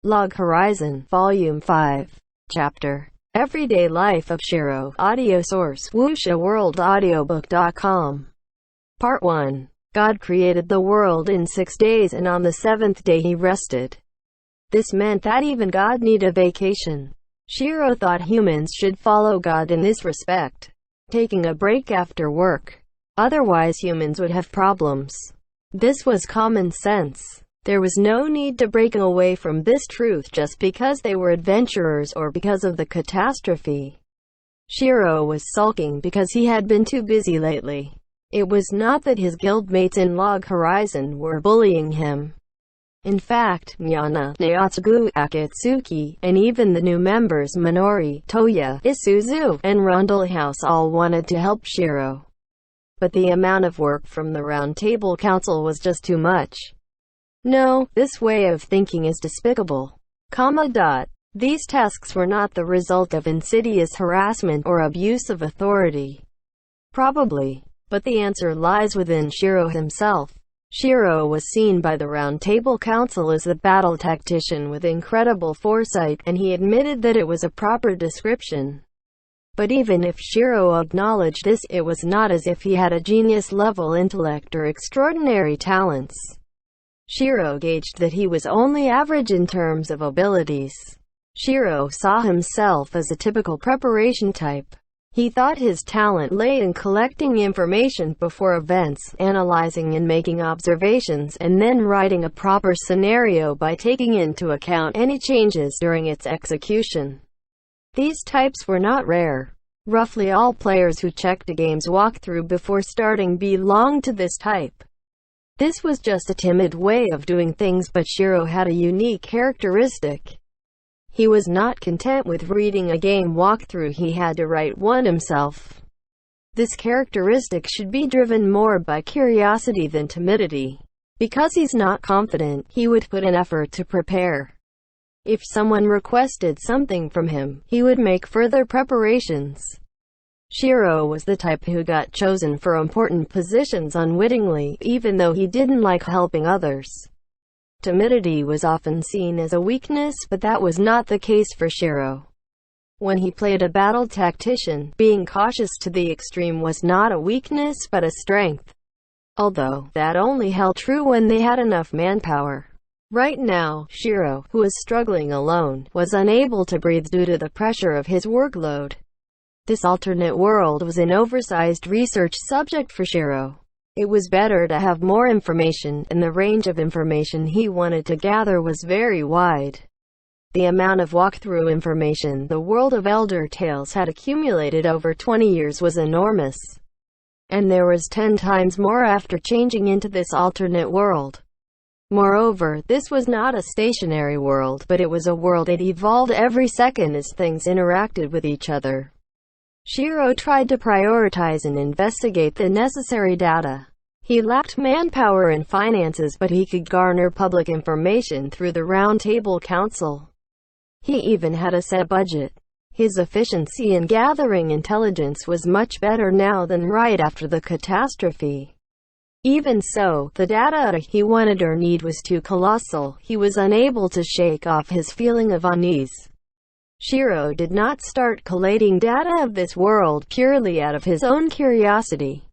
Log Horizon, Volume 5. Chapter. Everyday Life of Shiro. Audio source, WuxiaWorldAudiobook.com. Part 1. God created the world in 6 days and on the 7th day he rested. This meant that even God needed a vacation. Shiro thought humans should follow God in this respect, taking a break after work. Otherwise humans would have problems. This was common sense. There was no need to break away from this truth just because they were adventurers or because of the catastrophe. Shiro was sulking because he had been too busy lately. It was not that his guildmates in Log Horizon were bullying him. In fact, Miyana, Naotsugu, Akatsuki, and even the new members Minori, Toya, Isuzu, and Rundlehouse all wanted to help Shiro. But the amount of work from the Round Table Council was just too much. No, this way of thinking is despicable. These tasks were not the result of insidious harassment or abuse of authority. Probably. But the answer lies within Shiro himself. Shiro was seen by the Round Table Council as the battle tactician with incredible foresight, and he admitted that it was a proper description. But even if Shiro acknowledged this, it was not as if he had a genius-level intellect or extraordinary talents. Shiro gauged that he was only average in terms of abilities. Shiro saw himself as a typical preparation type. He thought his talent lay in collecting information before events, analyzing and making observations, and then writing a proper scenario by taking into account any changes during its execution. These types were not rare. Roughly all players who checked a game's walkthrough before starting belonged to this type. This was just a timid way of doing things, but Shiro had a unique characteristic. He was not content with reading a game walkthrough, he had to write one himself. This characteristic should be driven more by curiosity than timidity. Because he's not confident, he would put an effort to prepare. If someone requested something from him, he would make further preparations. Shiro was the type who got chosen for important positions unwittingly, even though he didn't like helping others. Timidity was often seen as a weakness, but that was not the case for Shiro. When he played a battle tactician, being cautious to the extreme was not a weakness but a strength. Although, that only held true when they had enough manpower. Right now, Shiro, who was struggling alone, was unable to breathe due to the pressure of his workload. This alternate world was an oversized research subject for Shiro. It was better to have more information, and the range of information he wanted to gather was very wide. The amount of walkthrough information the world of Elder Tales had accumulated over 20 years was enormous. And there was 10 times more after changing into this alternate world. Moreover, this was not a stationary world, but it was a world that evolved every second as things interacted with each other. Shiro tried to prioritize and investigate the necessary data. He lacked manpower and finances, but he could garner public information through the Round Table Council. He even had a set budget. His efficiency in gathering intelligence was much better now than right after the catastrophe. Even so, the data he wanted or need was too colossal. He was unable to shake off his feeling of unease. Shiro did not start collating data of this world purely out of his own curiosity.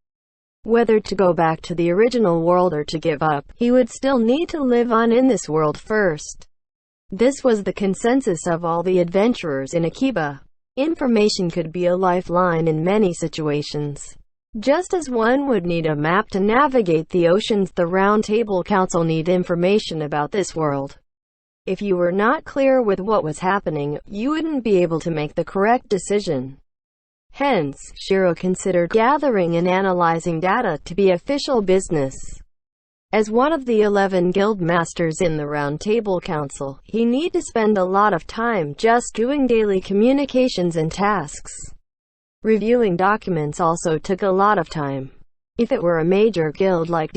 Whether to go back to the original world or to give up, he would still need to live on in this world first. This was the consensus of all the adventurers in Akiba. Information could be a lifeline in many situations. Just as one would need a map to navigate the oceans, the Round Table Council need information about this world. If you were not clear with what was happening, you wouldn't be able to make the correct decision. Hence, Shiro considered gathering and analyzing data to be official business. As one of the 11 guild masters in the Round Table Council, he needed to spend a lot of time just doing daily communications and tasks. Reviewing documents also took a lot of time. If it were a major guild like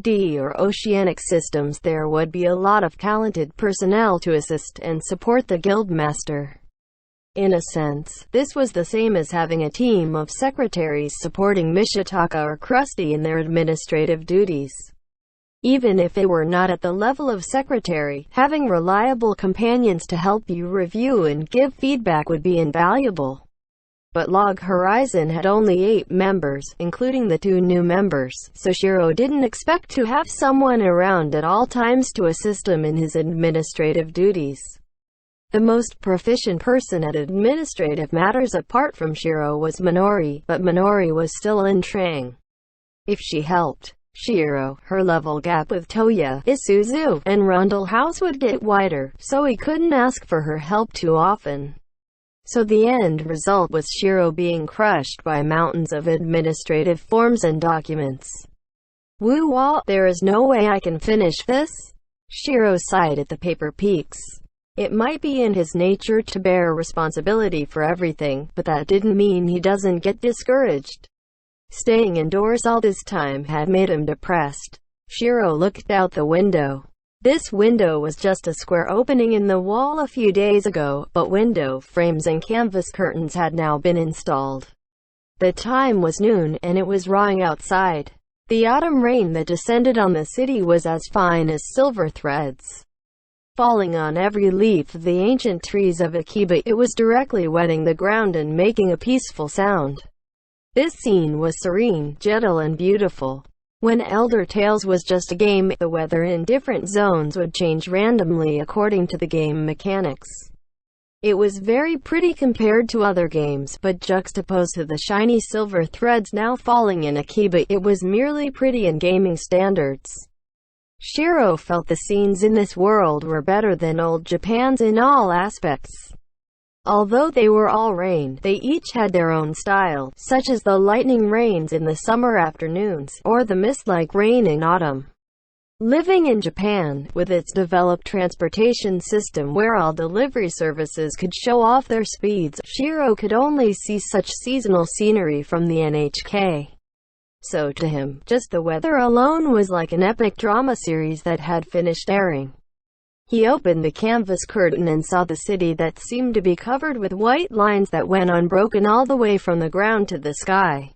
D or Oceanic Systems, there would be a lot of talented personnel to assist and support the guildmaster. In a sense, this was the same as having a team of secretaries supporting Mishitaka or Krusty in their administrative duties. Even if they were not at the level of secretary, having reliable companions to help you review and give feedback would be invaluable. But Log Horizon had only 8 members, including the 2 new members, so Shiro didn't expect to have someone around at all times to assist him in his administrative duties. The most proficient person at administrative matters apart from Shiro was Minori, but Minori was still in training. If she helped Shiro, her level gap with Toya, Isuzu, and Rundle House would get wider, so he couldn't ask for her help too often. So the end result was Shiro being crushed by mountains of administrative forms and documents. Woo-wah, there is no way I can finish this? Shiro sighed at the paper peaks. It might be in his nature to bear responsibility for everything, but that didn't mean he doesn't get discouraged. Staying indoors all this time had made him depressed. Shiro looked out the window. This window was just a square opening in the wall a few days ago, but window frames and canvas curtains had now been installed. The time was noon, and it was rawing outside. The autumn rain that descended on the city was as fine as silver threads. Falling on every leaf of the ancient trees of Akiba, it was directly wetting the ground and making a peaceful sound. This scene was serene, gentle and beautiful. When Elder Tales was just a game, the weather in different zones would change randomly according to the game mechanics. It was very pretty compared to other games, but juxtaposed to the shiny silver threads now falling in Akiba, it was merely pretty in gaming standards. Shiro felt the scenes in this world were better than old Japan's in all aspects. Although they were all rain, they each had their own style, such as the lightning rains in the summer afternoons, or the mist-like rain in autumn. Living in Japan, with its developed transportation system where all delivery services could show off their speeds, Shiro could only see such seasonal scenery from the NHK. So to him, just the weather alone was like an epic drama series that had finished airing. He opened the canvas curtain and saw the city that seemed to be covered with white lines that went unbroken all the way from the ground to the sky.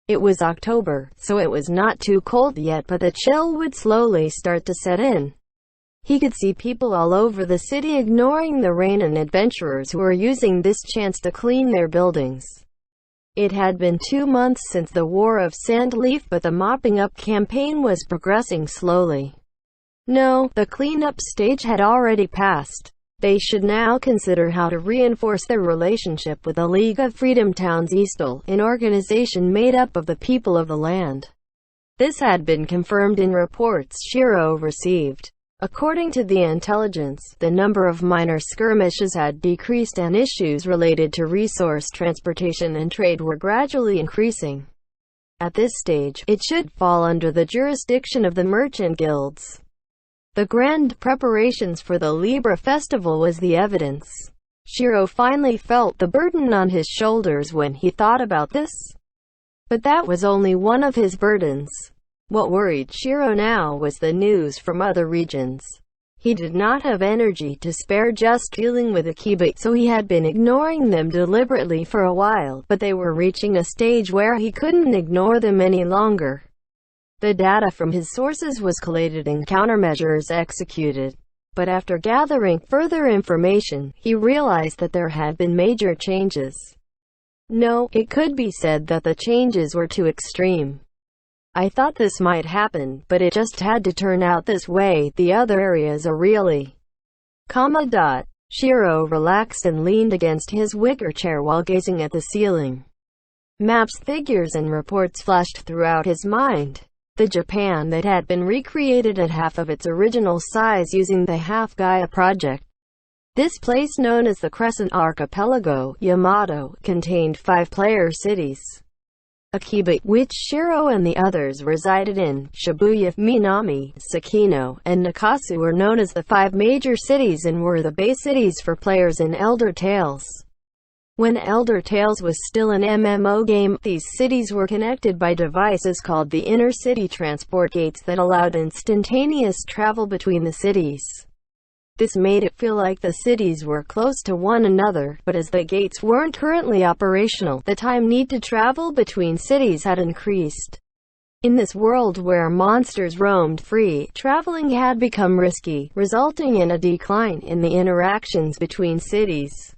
It was October, so it was not too cold yet, but the chill would slowly start to set in. He could see people all over the city ignoring the rain and adventurers who were using this chance to clean their buildings. It had been 2 months since the War of Sandleaf, but the mopping up campaign was progressing slowly. No, the cleanup stage had already passed. They should now consider how to reinforce their relationship with the League of Freedom Towns Eastal, an organization made up of the people of the land. This had been confirmed in reports Shiro received. According to the intelligence, the number of minor skirmishes had decreased and issues related to resource transportation and trade were gradually increasing. At this stage, it should fall under the jurisdiction of the merchant guilds. The grand preparations for the Libra festival was the evidence. Shiro finally felt the burden on his shoulders when he thought about this. But that was only one of his burdens. What worried Shiro now was the news from other regions. He did not have energy to spare just dealing with Akiba, so he had been ignoring them deliberately for a while, but they were reaching a stage where he couldn't ignore them any longer. The data from his sources was collated and countermeasures executed. But after gathering further information, he realized that there had been major changes. No, it could be said that the changes were too extreme. I thought this might happen, but it just had to turn out this way. The other areas are really... Shiro relaxed and leaned against his wicker chair while gazing at the ceiling. Maps, figures and reports flashed throughout his mind. The Japan that had been recreated at half of its original size using the Half Gaia project. This place, known as the Crescent Archipelago, Yamato, contained 5 player cities. Akiba, which Shiro and the others resided in, Shibuya, Minami, Sakino, and Nakasu were known as the 5 major cities and were the base cities for players in Elder Tales. When Elder Tales was still an MMO game, these cities were connected by devices called the Inner City Transport Gates that allowed instantaneous travel between the cities. This made it feel like the cities were close to one another, but as the gates weren't currently operational, the time need to travel between cities had increased. In this world where monsters roamed free, traveling had become risky, resulting in a decline in the interactions between cities.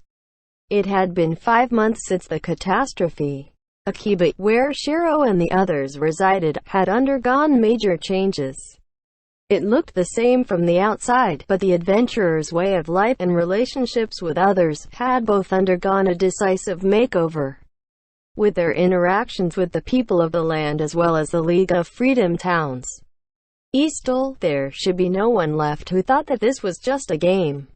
It had been 5 months since the catastrophe. Akiba, where Shiro and the others resided, had undergone major changes. It looked the same from the outside, but the adventurers' way of life and relationships with others had both undergone a decisive makeover. With their interactions with the people of the land as well as the League of Freedom Towns Eastal, there should be no one left who thought that this was just a game.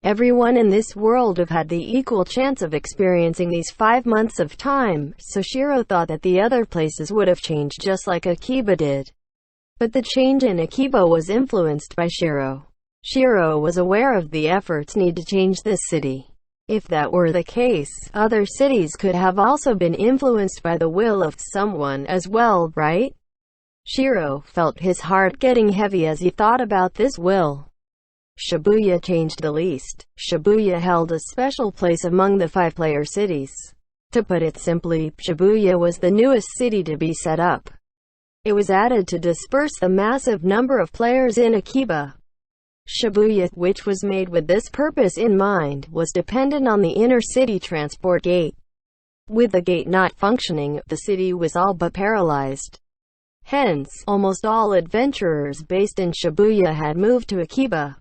Everyone in this world have had the equal chance of experiencing these 5 months of time, so Shiro thought that the other places would have changed just like Akiba did. But the change in Akiba was influenced by Shiro. Shiro was aware of the efforts needed to change this city. If that were the case, other cities could have also been influenced by the will of someone as well, right? Shiro felt his heart getting heavy as he thought about this will. Shibuya changed the least. Shibuya held a special place among the 5-player cities. To put it simply, Shibuya was the newest city to be set up. It was added to disperse the massive number of players in Akiba. Shibuya, which was made with this purpose in mind, was dependent on the inner-city transport gate. With the gate not functioning, the city was all but paralyzed. Hence, almost all adventurers based in Shibuya had moved to Akiba.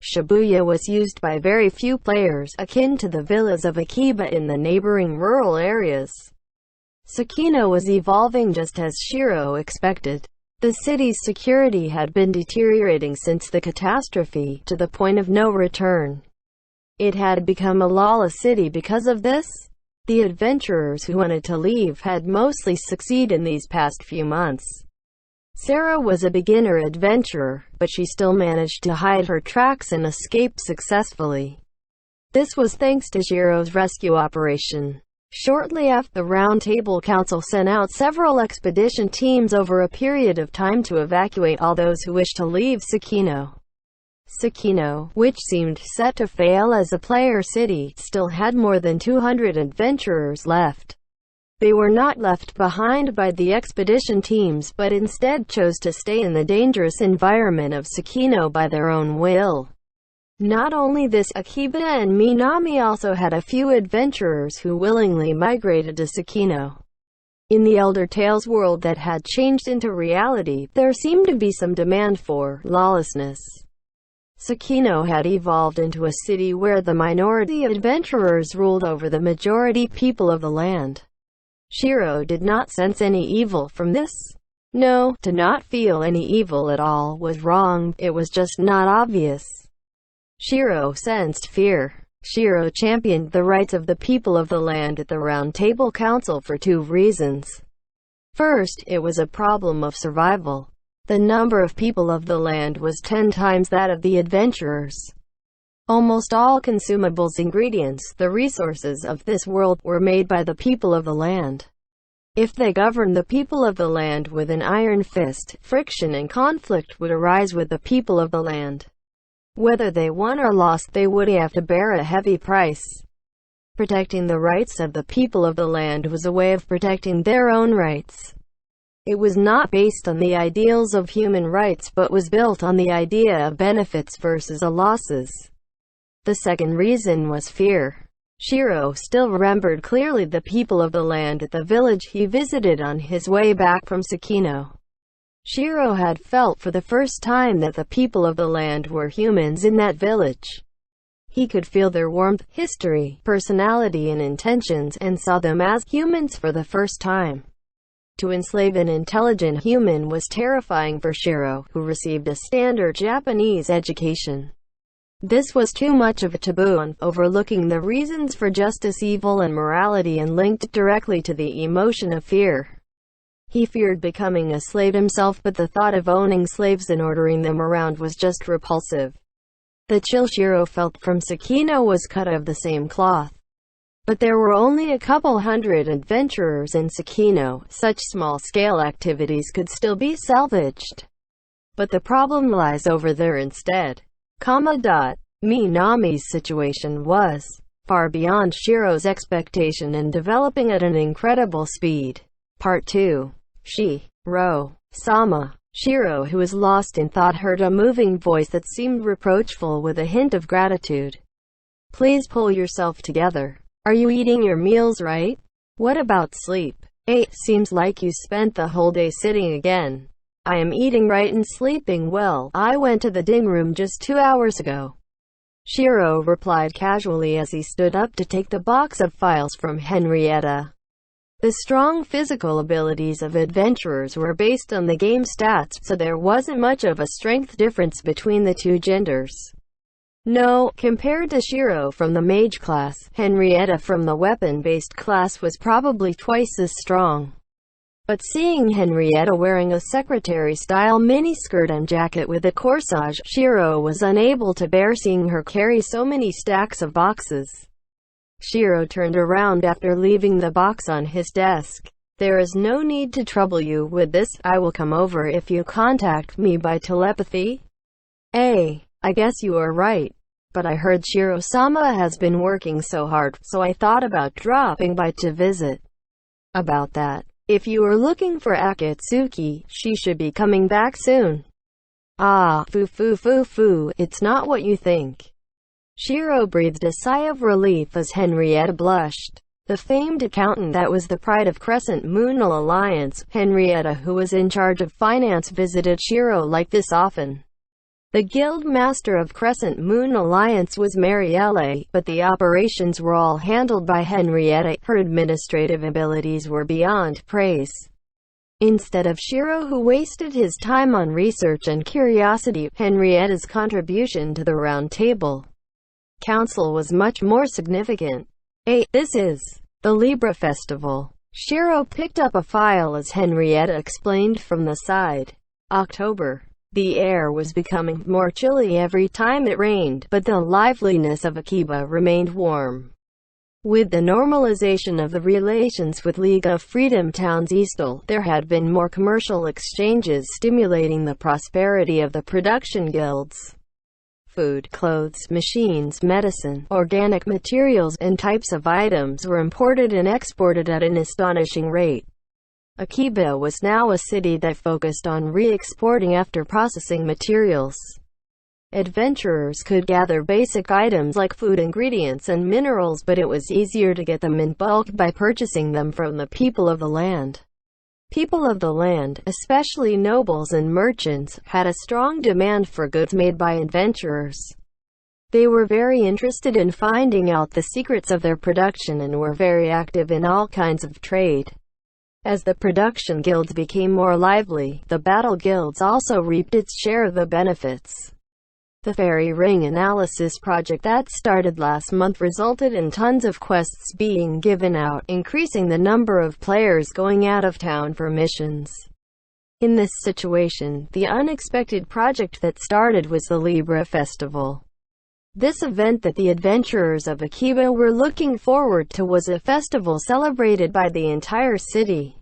Shibuya was used by very few players, akin to the villas of Akiba in the neighboring rural areas. Sakino was evolving just as Shiro expected. The city's security had been deteriorating since the catastrophe, to the point of no return. It had become a lawless city because of this. The adventurers who wanted to leave had mostly succeeded in these past few months. Sarah was a beginner adventurer, but she still managed to hide her tracks and escape successfully. This was thanks to Shiro's rescue operation. Shortly after, the Round Table Council sent out several expedition teams over a period of time to evacuate all those who wished to leave Sakino. Sakino, which seemed set to fail as a player city, still had more than 200 adventurers left. They were not left behind by the expedition teams, but instead chose to stay in the dangerous environment of Sakino by their own will. Not only this, Akiba and Minami also had a few adventurers who willingly migrated to Sakino. In the Elder Tales world that had changed into reality, there seemed to be some demand for lawlessness. Sakino had evolved into a city where the minority adventurers ruled over the majority people of the land. Shiro did not sense any evil from this. No, to not feel any evil at all was wrong, it was just not obvious. Shiro sensed fear. Shiro championed the rights of the people of the land at the Round Table Council for 2 reasons. First, it was a problem of survival. The number of people of the land was 10 times that of the adventurers. Almost all consumables, ingredients, the resources of this world, were made by the people of the land. If they governed the people of the land with an iron fist, friction and conflict would arise with the people of the land. Whether they won or lost, they would have to bear a heavy price. Protecting the rights of the people of the land was a way of protecting their own rights. It was not based on the ideals of human rights but was built on the idea of benefits versus losses. The second reason was fear. Shiro still remembered clearly the people of the land at the village he visited on his way back from Sakino. Shiro had felt for the first time that the people of the land were humans in that village. He could feel their warmth, history, personality and intentions, and saw them as humans for the first time. To enslave an intelligent human was terrifying for Shiro, who received a standard Japanese education. This was too much of a taboo, overlooking the reasons for justice, evil and morality, and linked directly to the emotion of fear. He feared becoming a slave himself, but the thought of owning slaves and ordering them around was just repulsive. The chill Shiro felt from Sakino was cut of the same cloth. But there were only a couple hundred adventurers in Sakino. Such small-scale activities could still be salvaged. But the problem lies over there instead. Minami's situation was far beyond Shiro's expectation and developing at an incredible speed. Part 2. She Sama. Shiro, who was lost in thought, heard a moving voice that seemed reproachful with a hint of gratitude. Please pull yourself together. Are you eating your meals right? What about sleep? Seems like you spent the whole day sitting again. I am eating right and sleeping well. I went to the ding room just 2 hours ago. Shiro replied casually as he stood up to take the box of files from Henrietta. The strong physical abilities of adventurers were based on the game stats, so there wasn't much of a strength difference between the two genders. No, compared to Shiro from the mage class, Henrietta from the weapon-based class was probably twice as strong. But seeing Henrietta wearing a secretary-style miniskirt and jacket with a corsage, Shiro was unable to bear seeing her carry so many stacks of boxes. Shiro turned around after leaving the box on his desk. There is no need to trouble you with this. I will come over if you contact me by telepathy. I guess you are right. But I heard Shiro-sama has been working so hard, so I thought about dropping by to visit. About that, if you are looking for Akatsuki, she should be coming back soon. It's not what you think. Shiro breathed a sigh of relief as Henrietta blushed. The famed accountant that was the pride of Crescent Moon Alliance, Henrietta, who was in charge of finance, visited Shiro like this often. The guild master of Crescent Moon Alliance was Marielle, but the operations were all handled by Henrietta. Her administrative abilities were beyond praise. Instead of Shiro, who wasted his time on research and curiosity, Henrietta's contribution to the Round Table Council was much more significant. This is the Libra Festival. Shiro picked up a file as Henrietta explained from the side. October. The air was becoming more chilly every time it rained, but the liveliness of Akiba remained warm. With the normalization of the relations with League of Freedom Towns Eastal, there had been more commercial exchanges stimulating the prosperity of the production guilds. Food, clothes, machines, medicine, organic materials, and types of items were imported and exported at an astonishing rate. Akiba was now a city that focused on re-exporting after processing materials. Adventurers could gather basic items like food ingredients and minerals, but it was easier to get them in bulk by purchasing them from the people of the land. People of the land, especially nobles and merchants, had a strong demand for goods made by adventurers. They were very interested in finding out the secrets of their production and were very active in all kinds of trade. As the production guilds became more lively, the battle guilds also reaped its share of the benefits. The Fairy Ring Analysis project that started last month resulted in tons of quests being given out, increasing the number of players going out of town for missions. In this situation, the unexpected project that started was the Libra Festival. This event that the adventurers of Akiba were looking forward to was a festival celebrated by the entire city.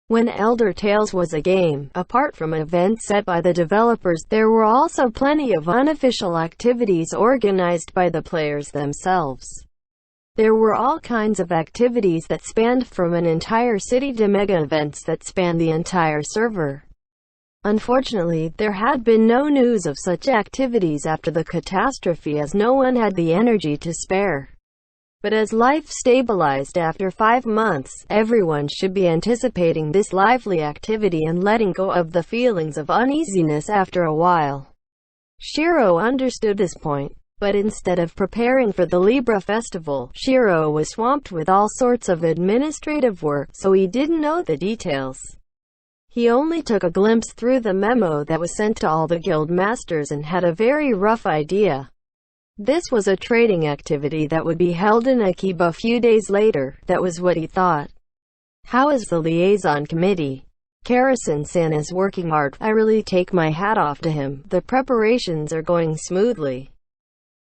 When Elder Tales was a game, apart from events set by the developers, there were also plenty of unofficial activities organized by the players themselves. There were all kinds of activities that spanned from an entire city to mega events that spanned the entire server. Unfortunately, there had been no news of such activities after the catastrophe, as no one had the energy to spare. But as life stabilized after 5 months, everyone should be anticipating this lively activity and letting go of the feelings of uneasiness after a while. Shiro understood this point, but instead of preparing for the Libra Festival, Shiro was swamped with all sorts of administrative work, so he didn't know the details. He only took a glimpse through the memo that was sent to all the guild masters and had a very rough idea. This was a trading activity that would be held in Akiba a few days later. That was what he thought. How is the liaison committee? Karasan-san is working hard. I really take my hat off to him. The preparations are going smoothly.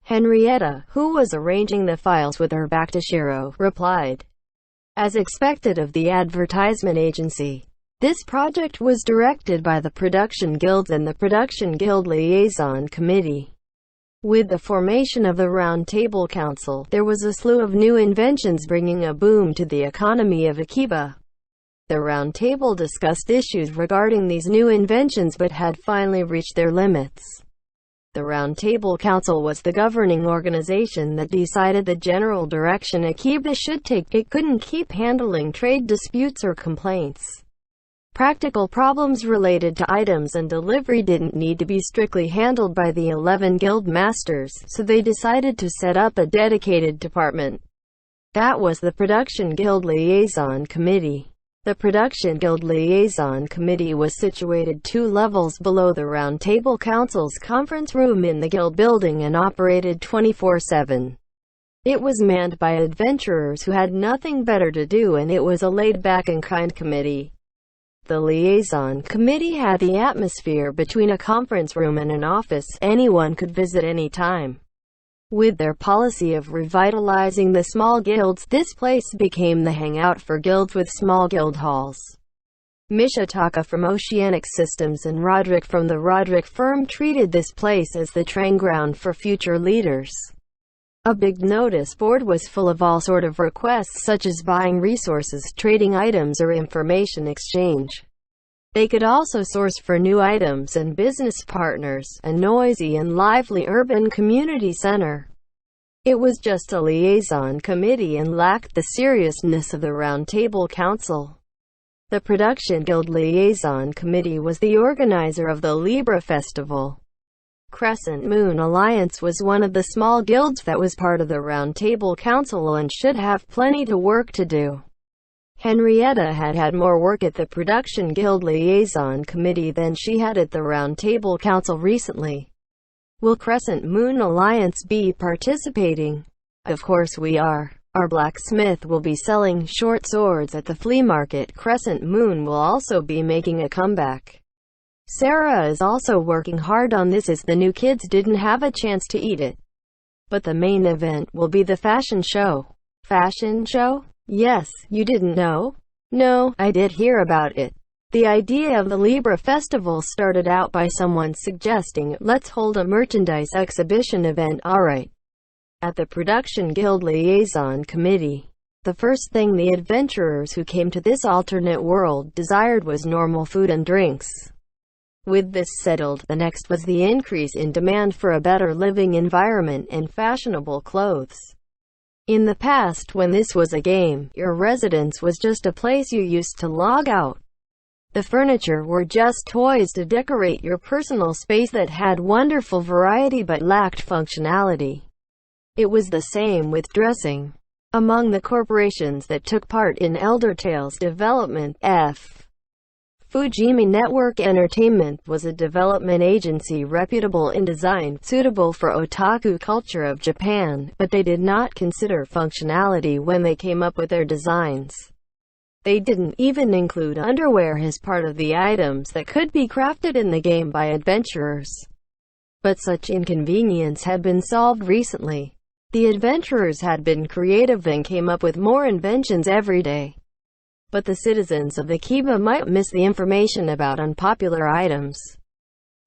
Henrietta, who was arranging the files with her back to Shiro, replied. As expected of the advertisement agency, this project was directed by the production guilds and the production guild liaison committee. With the formation of the Round Table Council, there was a slew of new inventions bringing a boom to the economy of Akiba. The Round Table discussed issues regarding these new inventions but had finally reached their limits. The Round Table Council was the governing organization that decided the general direction Akiba should take. It couldn't keep handling trade disputes or complaints. Practical problems related to items and delivery didn't need to be strictly handled by the 11 guild masters, so they decided to set up a dedicated department. That was the Production Guild Liaison Committee. The Production Guild Liaison Committee was situated 2 levels below the Round Table Council's conference room in the guild building and operated 24/7. It was manned by adventurers who had nothing better to do, and it was a laid-back and kind committee. The Liaison Committee had the atmosphere between a conference room and an office. Anyone could visit any time. With their policy of revitalizing the small guilds, this place became the hangout for guilds with small guild halls. Mishitaka from Oceanic Systems and Roderick from the Roderick firm treated this place as the training ground for future leaders. A big notice board was full of all sort of requests, such as buying resources, trading items, or information exchange. They could also source for new items and business partners, a noisy and lively urban community center. It was just a liaison committee and lacked the seriousness of the Round Table Council. The Production Guild Liaison Committee was the organizer of the Libra Festival. Crescent Moon Alliance was one of the small guilds that was part of the Round Table Council and should have plenty to work to do. Henrietta had had more work at the Production Guild Liaison Committee than she had at the Round Table Council recently. Will Crescent Moon Alliance be participating? Of course we are. Our blacksmith will be selling short swords at the flea market. Crescent Moon will also be making a comeback. Sarah is also working hard on this as the new kids didn't have a chance to eat it. But the main event will be the fashion show. Fashion show? Yes, you didn't know? No, I did hear about it. The idea of the Libra Festival started out by someone suggesting, let's hold a merchandise exhibition event. Alright. At the Production Guild Liaison Committee, the first thing the adventurers who came to this alternate world desired was normal food and drinks. With this settled, the next was the increase in demand for a better living environment and fashionable clothes. In the past, when this was a game, your residence was just a place you used to log out. The furniture were just toys to decorate your personal space that had wonderful variety but lacked functionality. It was the same with dressing. Among the corporations that took part in Elder Tales development, Fujimi Network Entertainment was a development agency reputable in design, suitable for otaku culture of Japan, but they did not consider functionality when they came up with their designs. They didn't even include underwear as part of the items that could be crafted in the game by adventurers. But such inconvenience had been solved recently. The adventurers had been creative and came up with more inventions every day. But the citizens of Akiba might miss the information about unpopular items.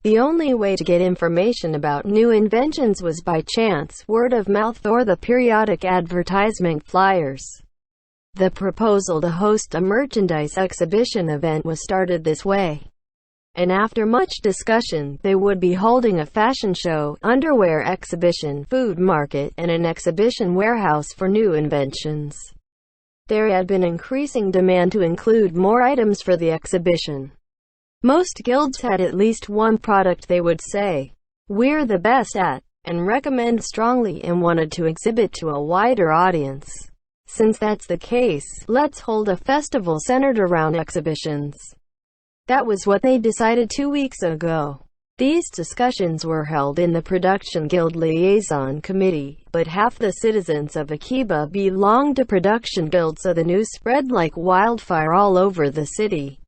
The only way to get information about new inventions was by chance, word of mouth, or the periodic advertisement flyers. The proposal to host a merchandise exhibition event was started this way. And after much discussion, they would be holding a fashion show, underwear exhibition, food market, and an exhibition warehouse for new inventions. There had been increasing demand to include more items for the exhibition. Most guilds had at least one product they would say, "We're the best at," and recommend strongly, and wanted to exhibit to a wider audience. Since that's the case, let's hold a festival centered around exhibitions. That was what they decided 2 weeks ago. These discussions were held in the Production Guild Liaison Committee, but half the citizens of Akiba belonged to Production Guild, so the news spread like wildfire all over the city.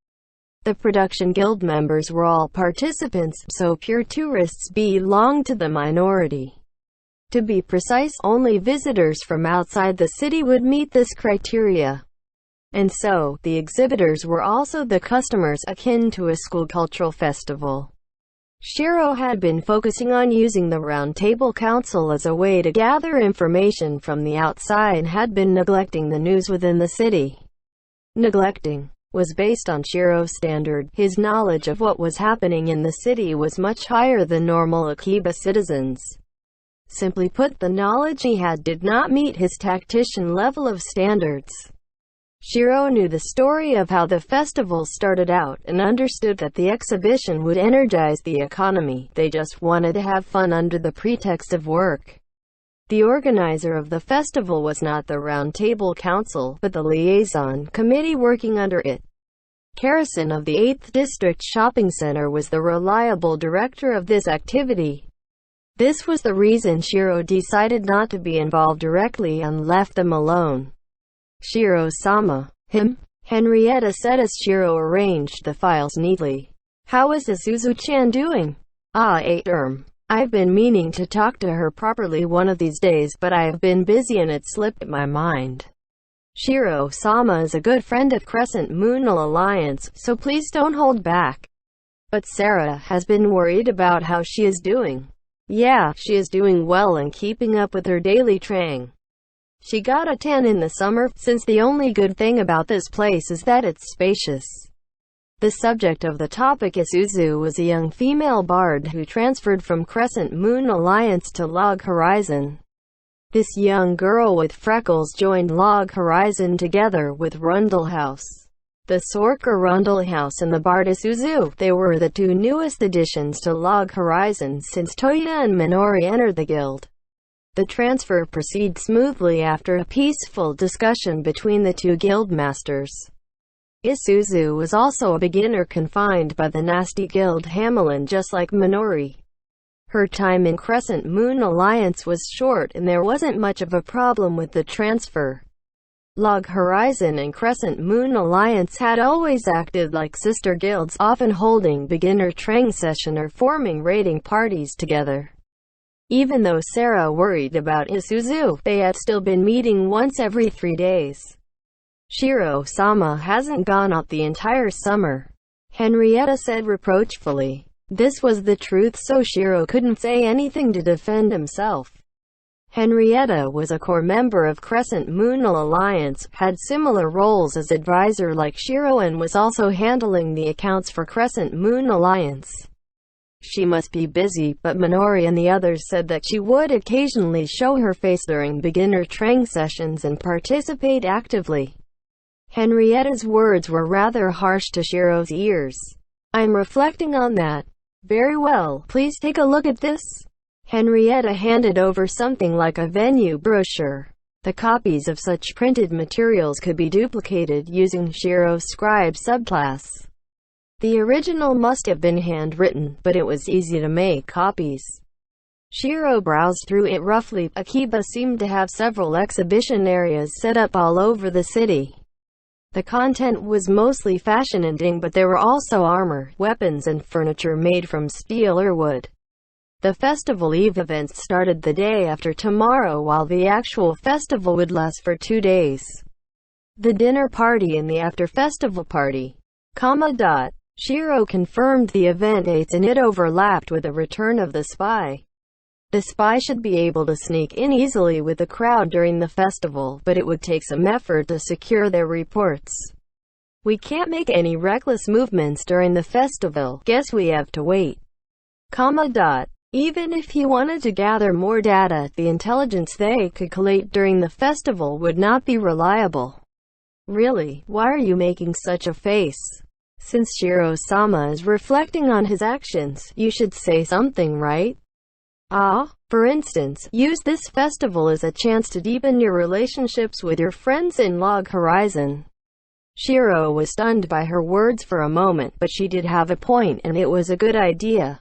The Production Guild members were all participants, so pure tourists belonged to the minority. To be precise, only visitors from outside the city would meet this criteria. And so, the exhibitors were also the customers, akin to a school cultural festival. Shiro had been focusing on using the Round Table Council as a way to gather information from the outside and had been neglecting the news within the city. Neglecting. was based on Shiro's standard. His knowledge of what was happening in the city was much higher than normal Akiba citizens. Simply put, the knowledge he had did not meet his tactician level of standards. Shiro knew the story of how the festival started out, and understood that the exhibition would energize the economy. They just wanted to have fun under the pretext of work. The organizer of the festival was not the Round Table Council, but the liaison committee working under it. Karasan of the 8th District Shopping Center was the reliable director of this activity. This was the reason Shiro decided not to be involved directly and left them alone. Shiro-sama. Henrietta said as Shiro arranged the files neatly. How is Isuzu-chan doing? I've been meaning to talk to her properly one of these days, but I have been busy and it slipped my mind. Shiro-sama is a good friend of Crescent Moon Alliance, so please don't hold back. But Sarah has been worried about how she is doing. Yeah, she is doing well and keeping up with her daily training. She got a 10 in the summer, since the only good thing about this place is that it's spacious. The subject of the topic Isuzu was a young female bard who transferred from Crescent Moon Alliance to Log Horizon. This young girl with freckles joined Log Horizon together with Rundle House. The Sorka Rundle House and the bard Isuzu, they were the two newest additions to Log Horizon since Toyota and Minori entered the guild. The transfer proceeded smoothly after a peaceful discussion between the two guild masters. Isuzu was also a beginner confined by the nasty guild Hamelin just like Minori. Her time in Crescent Moon Alliance was short and there wasn't much of a problem with the transfer. Log Horizon and Crescent Moon Alliance had always acted like sister guilds, often holding beginner training session or forming raiding parties together. Even though Sarah worried about Isuzu, they had still been meeting once every 3 days. Shiro-sama hasn't gone out the entire summer, Henrietta said reproachfully. This was the truth, so Shiro couldn't say anything to defend himself. Henrietta was a core member of Crescent Moon Alliance, had similar roles as advisor like Shiro, and was also handling the accounts for Crescent Moon Alliance. She must be busy, but Minori and the others said that she would occasionally show her face during beginner training sessions and participate actively. Henrietta's words were rather harsh to Shiro's ears. I'm reflecting on that. Very well, please take a look at this. Henrietta handed over something like a venue brochure. The copies of such printed materials could be duplicated using Shiro's scribe subclass. The original must have been handwritten, but it was easy to make copies. Shiro browsed through it roughly. Akiba seemed to have several exhibition areas set up all over the city. The content was mostly fashion and ding, but there were also armor, weapons and furniture made from steel or wood. The Festival Eve events started the day after tomorrow, while the actual festival would last for 2 days. The dinner party and the after-festival party. Shiro confirmed the event dates, and it overlapped with the return of the spy. The spy should be able to sneak in easily with the crowd during the festival, but it would take some effort to secure their reports. We can't make any reckless movements during the festival. Guess we have to wait. Even if he wanted to gather more data, the intelligence they could collate during the festival would not be reliable. Really, why are you making such a face? Since Shiro-sama is reflecting on his actions, you should say something, right? For instance, use this festival as a chance to deepen your relationships with your friends in Log Horizon. Shiro was stunned by her words for a moment, but she did have a point, and it was a good idea.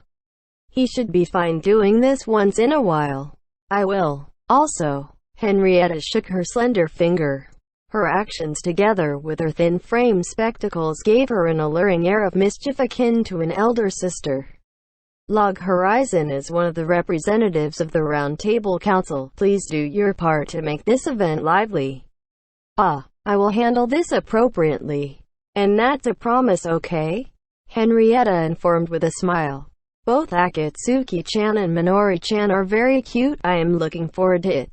He should be fine doing this once in a while. I will. Also, Henrietta shook her slender finger. Her actions, together with her thin-frame spectacles, gave her an alluring air of mischief akin to an elder sister. Log Horizon is one of the representatives of the Round Table Council. Please do your part to make this event lively. I will handle this appropriately. And that's a promise, okay? Henrietta informed with a smile. Both Akatsuki-chan and Minori-chan are very cute. I am looking forward to it.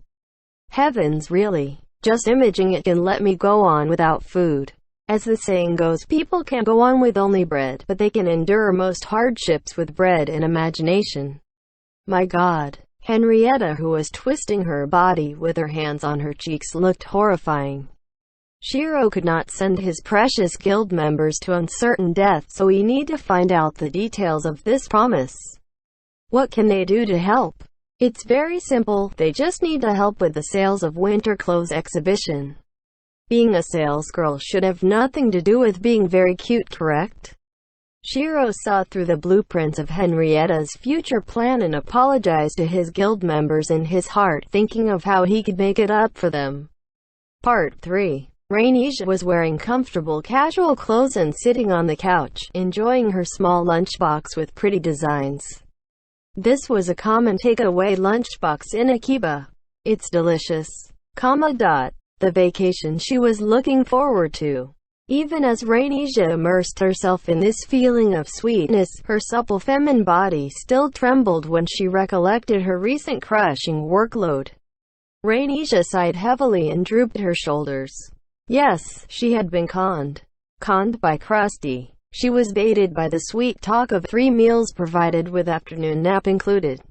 Heavens, really? Just imaging it can let me go on without food. As the saying goes, people can't go on with only bread, but they can endure most hardships with bread and imagination. My God. Henrietta, who was twisting her body with her hands on her cheeks, looked horrifying. Shiro could not send his precious guild members to uncertain death, so we need to find out the details of this promise. What can they do to help? It's very simple, they just need to help with the sales of winter clothes exhibition. Being a salesgirl should have nothing to do with being very cute, correct? Shiro saw through the blueprints of Henrietta's future plan and apologized to his guild members in his heart, thinking of how he could make it up for them. Part 3. Rainisha was wearing comfortable casual clothes and sitting on the couch, enjoying her small lunchbox with pretty designs. This was a common takeaway lunchbox in Akiba. It's delicious. The vacation she was looking forward to. Even as Rainisha immersed herself in this feeling of sweetness, her supple feminine body still trembled when she recollected her recent crushing workload. Rainisha sighed heavily and drooped her shoulders. Yes, she had been conned. Conned by Krusty. She was baited by the sweet talk of 3 meals provided with afternoon nap included.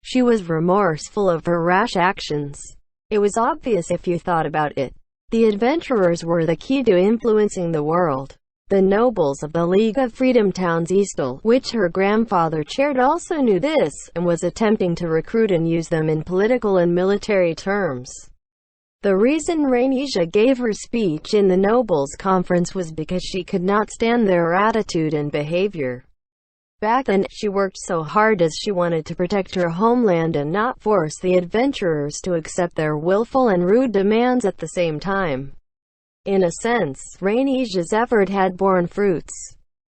She was remorseful of her rash actions. It was obvious if you thought about it. The adventurers were the key to influencing the world. The nobles of the League of Freedom Towns Eastal, which her grandfather chaired, also knew this, and was attempting to recruit and use them in political and military terms. The reason Rainisha gave her speech in the nobles' conference was because she could not stand their attitude and behavior. Back then, she worked so hard as she wanted to protect her homeland and not force the adventurers to accept their willful and rude demands at the same time. In a sense, Rainisha's effort had borne fruits.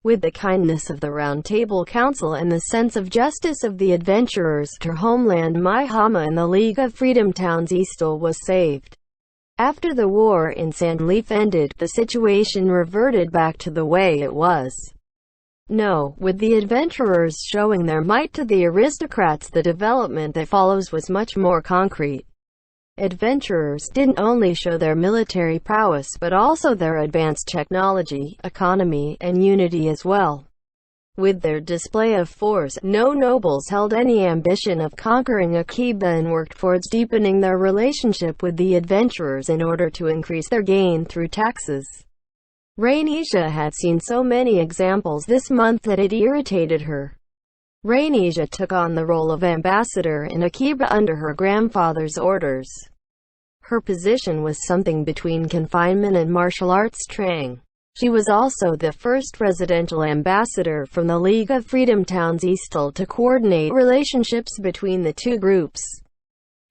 With the kindness of the Round Table Council and the sense of justice of the adventurers, her homeland Maihama and the League of Freedom Towns Eastal was saved. After the war in Sandleaf ended, the situation reverted back to the way it was. No, with the adventurers showing their might to the aristocrats, the development that follows was much more concrete. Adventurers didn't only show their military prowess but also their advanced technology, economy, and unity as well. With their display of force, no nobles held any ambition of conquering Akiba and worked towards deepening their relationship with the adventurers in order to increase their gain through taxes. Rainisha had seen so many examples this month that it irritated her. Rainisha took on the role of ambassador in Akiba under her grandfather's orders. Her position was something between confinement and martial arts training. She was also the first residential ambassador from the League of Freedom Towns Eastal to coordinate relationships between the two groups.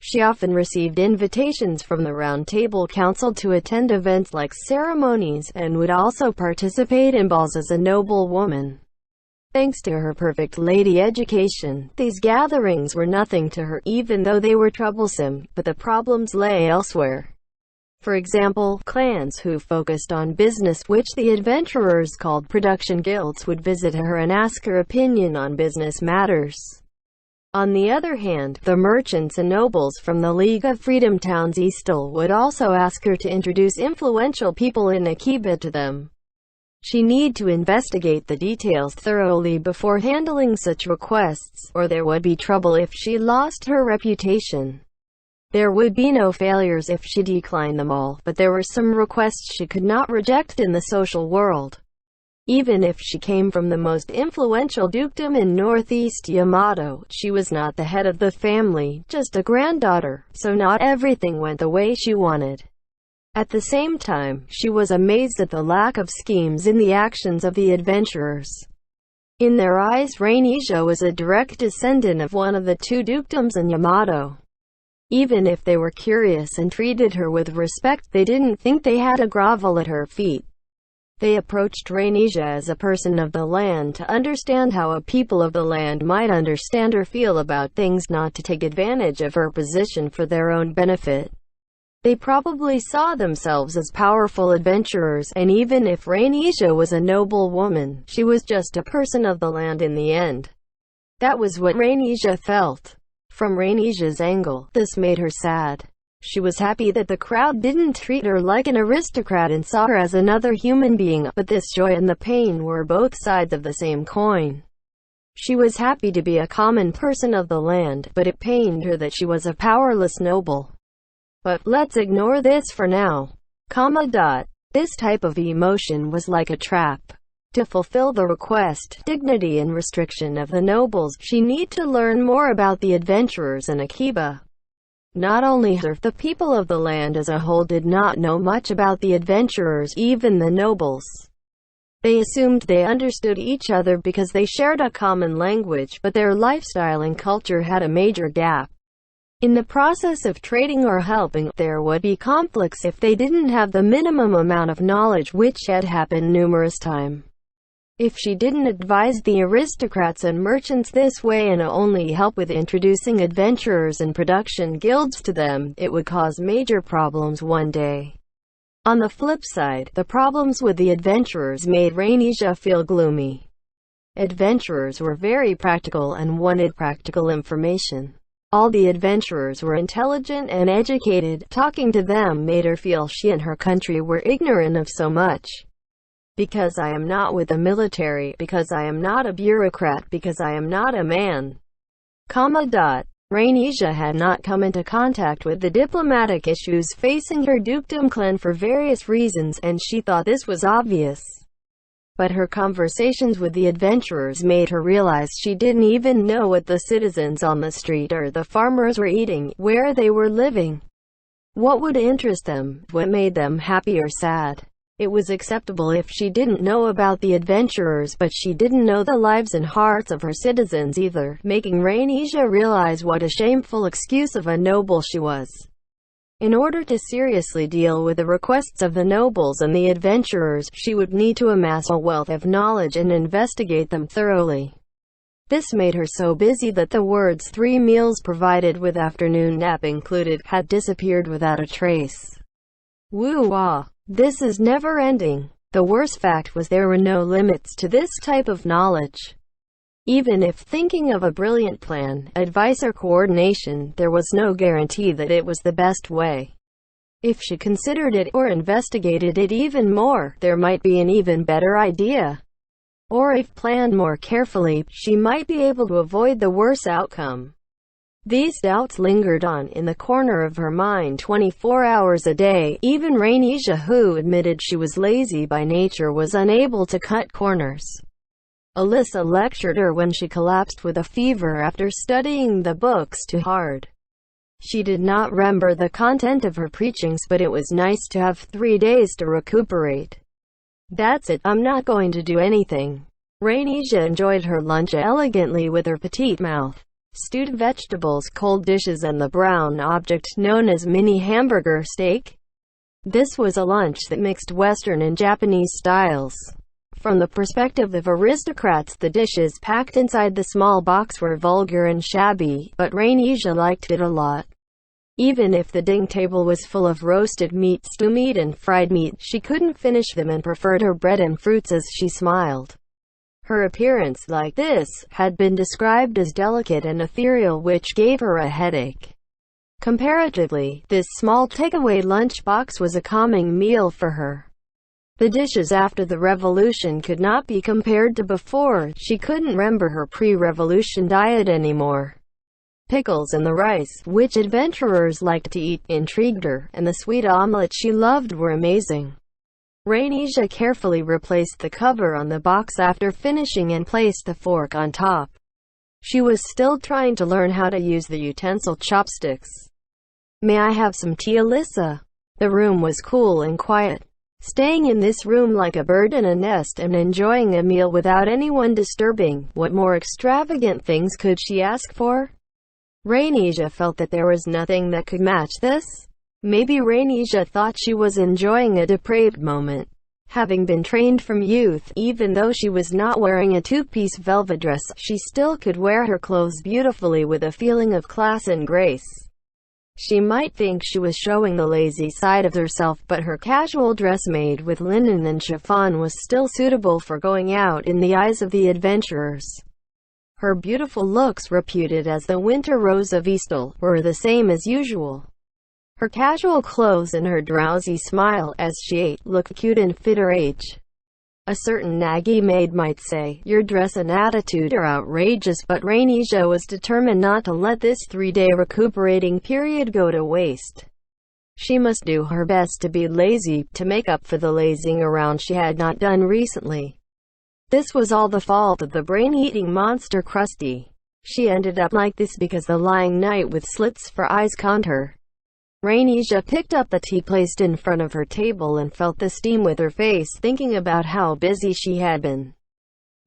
She often received invitations from the Round Table Council to attend events like ceremonies, and would also participate in balls as a noble woman. Thanks to her perfect lady education, these gatherings were nothing to her, even though they were troublesome, but the problems lay elsewhere. For example, clans who focused on business, which the adventurers called production guilds, would visit her and ask her opinion on business matters. On the other hand, the merchants and nobles from the League of Freedom Towns Eastal would also ask her to introduce influential people in Akiba to them. She needed to investigate the details thoroughly before handling such requests, or there would be trouble if she lost her reputation. There would be no failures if she declined them all, but there were some requests she could not reject in the social world. Even if she came from the most influential dukedom in northeast Yamato, she was not the head of the family, just a granddaughter, so not everything went the way she wanted. At the same time, she was amazed at the lack of schemes in the actions of the adventurers. In their eyes, Rainisha was a direct descendant of one of the 2 dukedoms in Yamato. Even if they were curious and treated her with respect, they didn't think they had to grovel at her feet. They approached Rainisha as a person of the land to understand how a people of the land might understand or feel about things, not to take advantage of her position for their own benefit. They probably saw themselves as powerful adventurers, and even if Rainisha was a noble woman, she was just a person of the land in the end. That was what Rainisha felt. From Rainisha's angle, this made her sad. She was happy that the crowd didn't treat her like an aristocrat and saw her as another human being, but this joy and the pain were both sides of the same coin. She was happy to be a common person of the land, but it pained her that she was a powerless noble. But let's ignore this for now. This type of emotion was like a trap. To fulfill the request, dignity and restriction of the nobles, she needed to learn more about the adventurers and Akiba. Not only her, the people of the land as a whole did not know much about the adventurers, even the nobles. They assumed they understood each other because they shared a common language, but their lifestyle and culture had a major gap. In the process of trading or helping, there would be conflicts if they didn't have the minimum amount of knowledge, which had happened numerous times. If she didn't advise the aristocrats and merchants this way and only help with introducing adventurers and production guilds to them, it would cause major problems one day. On the flip side, the problems with the adventurers made Rhaenyra feel gloomy. Adventurers were very practical and wanted practical information. All the adventurers were intelligent and educated. Talking to them made her feel she and her country were ignorant of so much. Because I am not with the military, because I am not a bureaucrat, because I am not a man. Rhaenyra had not come into contact with the diplomatic issues facing her dukedom clan for various reasons, and she thought this was obvious. But her conversations with the adventurers made her realize she didn't even know what the citizens on the street or the farmers were eating, where they were living. What would interest them, what made them happy or sad. It was acceptable if she didn't know about the adventurers, but she didn't know the lives and hearts of her citizens either, making Rhaenyra realize what a shameful excuse of a noble she was. In order to seriously deal with the requests of the nobles and the adventurers, she would need to amass a wealth of knowledge and investigate them thoroughly. This made her so busy that the words 3 meals provided with afternoon nap included had disappeared without a trace. Woo-wah. This is never-ending. The worst fact was there were no limits to this type of knowledge. Even if thinking of a brilliant plan, advice or coordination, there was no guarantee that it was the best way. If she considered it or investigated it even more, there might be an even better idea. Or if planned more carefully, she might be able to avoid the worst outcome. These doubts lingered on in the corner of her mind 24 hours a day. Even Rhaenyra, who admitted she was lazy by nature, was unable to cut corners. Alyssa lectured her when she collapsed with a fever after studying the books too hard. She did not remember the content of her preachings, but it was nice to have 3 days to recuperate. That's it, I'm not going to do anything. Rhaenyra enjoyed her lunch elegantly with her petite mouth. Stewed vegetables, cold dishes and the brown object known as mini hamburger steak. This was a lunch that mixed Western and Japanese styles. From the perspective of aristocrats, the dishes packed inside the small box were vulgar and shabby, but Rhaenyra liked it a lot. Even if the dining table was full of roasted meat, stew meat and fried meat, she couldn't finish them and preferred her bread and fruits as she smiled. Her appearance, like this, had been described as delicate and ethereal, which gave her a headache. Comparatively, this small takeaway lunchbox was a calming meal for her. The dishes after the revolution could not be compared to before. She couldn't remember her pre-revolution diet anymore. Pickles and the rice, which adventurers liked to eat, intrigued her, and the sweet omelette she loved were amazing. Rhaenyra carefully replaced the cover on the box after finishing and placed the fork on top. She was still trying to learn how to use the utensil chopsticks. "May I have some tea, Alyssa?" The room was cool and quiet. Staying in this room like a bird in a nest and enjoying a meal without anyone disturbing, what more extravagant things could she ask for? Rhaenyra felt that there was nothing that could match this. Maybe Rhaenyra thought she was enjoying a depraved moment. Having been trained from youth, even though she was not wearing a two-piece velvet dress, she still could wear her clothes beautifully with a feeling of class and grace. She might think she was showing the lazy side of herself, but her casual dress made with linen and chiffon was still suitable for going out in the eyes of the adventurers. Her beautiful looks, reputed as the winter rose of Eastal, were the same as usual. Her casual clothes and her drowsy smile as she ate looked cute and fit her age. A certain naggy maid might say, "Your dress and attitude are outrageous," but Rainesia was determined not to let this 3-day recuperating period go to waste. She must do her best to be lazy, to make up for the lazing around she had not done recently. This was all the fault of the brain-eating monster Krusty. She ended up like this because the lying knight with slits for eyes conned her. Rainesia picked up the tea placed in front of her table and felt the steam with her face, thinking about how busy she had been.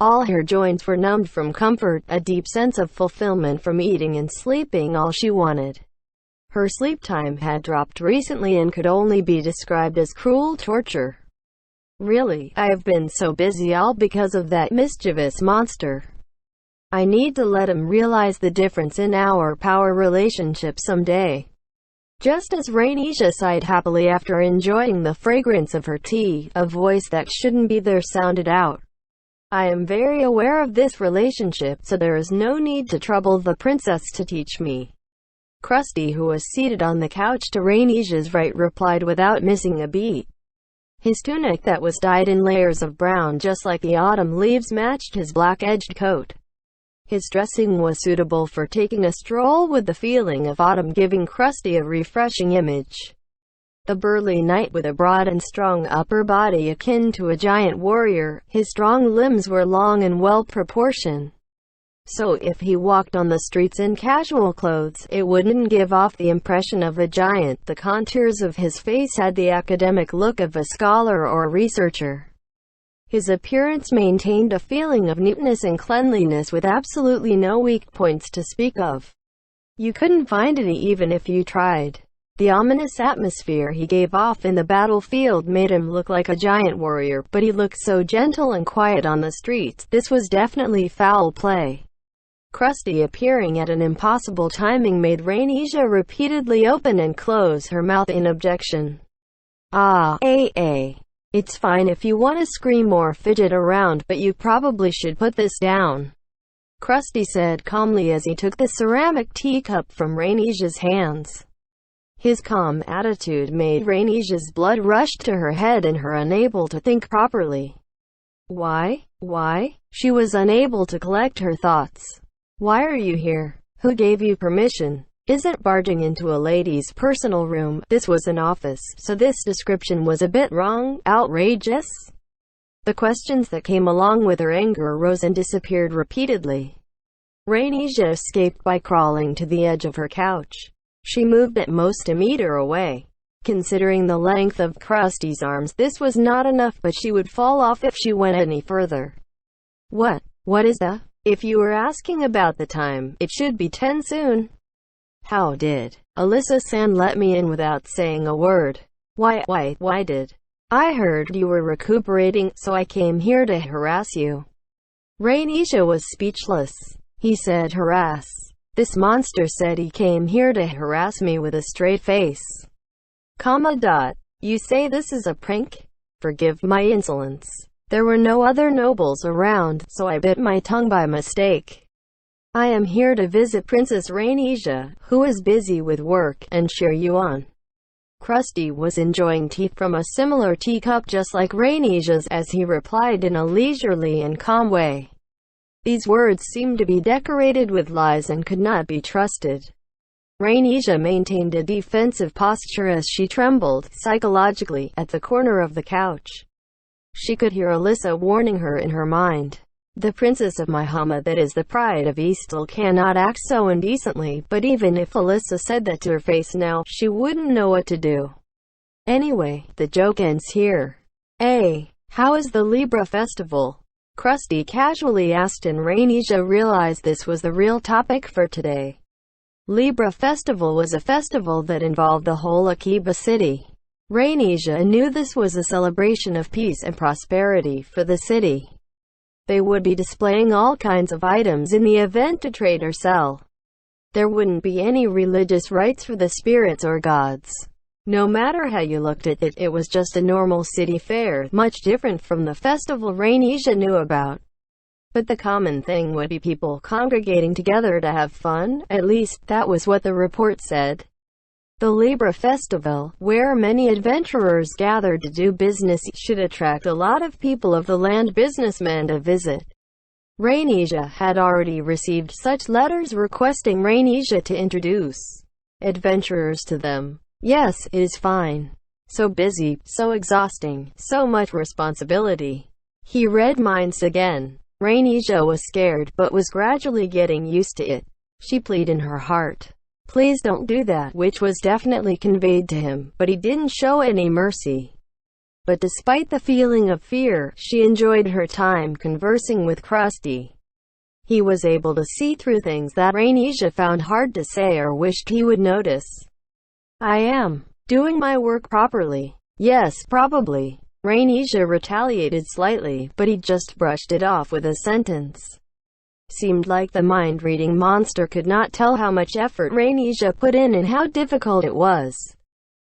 All her joints were numbed from comfort, a deep sense of fulfillment from eating and sleeping all she wanted. Her sleep time had dropped recently and could only be described as cruel torture. Really, I have been so busy all because of that mischievous monster. I need to let him realize the difference in our power relationship someday. Just as Rainesia sighed happily after enjoying the fragrance of her tea, a voice that shouldn't be there sounded out. "I am very aware of this relationship, so there is no need to trouble the princess to teach me." Krusty, who was seated on the couch to Rainesia's right, replied without missing a beat. His tunic that was dyed in layers of brown just like the autumn leaves matched his black-edged coat. His dressing was suitable for taking a stroll with the feeling of autumn, giving Krusty a refreshing image. The burly knight with a broad and strong upper body akin to a giant warrior, his strong limbs were long and well-proportioned. So if he walked on the streets in casual clothes, it wouldn't give off the impression of a giant. The contours of his face had the academic look of a scholar or a researcher. His appearance maintained a feeling of neatness and cleanliness with absolutely no weak points to speak of. You couldn't find any even if you tried. The ominous atmosphere he gave off in the battlefield made him look like a giant warrior, but he looked so gentle and quiet on the streets. This was definitely foul play. Krusty appearing at an impossible timing made Rainesia repeatedly open and close her mouth in objection. It's fine if you want to scream or fidget around, but you probably should put this down," Krusty said calmly as he took the ceramic teacup from Rainesia's hands. His calm attitude made Rainesia's blood rush to her head and her unable to think properly. Why? She was unable to collect her thoughts. "Why are you here? Who gave you permission? Isn't barging into a lady's personal room." This was an office, so this description was a bit wrong. Outrageous? The questions that came along with her anger rose and disappeared repeatedly. Rainesia escaped by crawling to the edge of her couch. She moved at most a meter away. Considering the length of Krusty's arms, this was not enough, but she would fall off if she went any further. What is that? If you were asking about the time, it should be 10 soon. How did Alyssa-san let me in without saying a word? Why did I heard you were recuperating, so I came here to harass you. Rainesia was speechless. He said harass. This monster said he came here to harass me with a straight face. You say this is a prank? Forgive my insolence. There were no other nobles around, so I bit my tongue by mistake. I am here to visit Princess Rainesia, who is busy with work, and cheer you on. Krusty was enjoying tea from a similar teacup just like Rainesia's as he replied in a leisurely and calm way. These words seemed to be decorated with lies and could not be trusted. Rainesia maintained a defensive posture as she trembled, psychologically, at the corner of the couch. She could hear Alyssa warning her in her mind. The princess of Mahama, that is the pride of Eastal, cannot act so indecently, but even if Alyssa said that to her face now, she wouldn't know what to do. Anyway, the joke ends here. How is the Libra festival? Krusty casually asked, and Rainesia realized this was the real topic for today. Libra festival was a festival that involved the whole Akiba city. Rainesia knew this was a celebration of peace and prosperity for the city. They would be displaying all kinds of items in the event to trade or sell. There wouldn't be any religious rites for the spirits or gods. No matter how you looked at it, it was just a normal city fair, much different from the festival Rainesia knew about. But the common thing would be people congregating together to have fun. At least, that was what the report said. The Libra Festival, where many adventurers gathered to do business, should attract a lot of people of the land, businessmen to visit. Rhanesia had already received such letters requesting Rhanesia to introduce adventurers to them. Yes, it is fine. So busy, so exhausting, so much responsibility. He read minds again. Rhanesia was scared, but was gradually getting used to it. She pleaded in her heart, "Please don't do that," which was definitely conveyed to him, but he didn't show any mercy. But despite the feeling of fear, she enjoyed her time conversing with Krusty. He was able to see through things that Rhanesia found hard to say or wished he would notice. "I am doing my work properly." "Yes, probably." Rhanesia retaliated slightly, but he just brushed it off with a sentence. Seemed like the mind-reading monster could not tell how much effort Rhanesia put in and how difficult it was.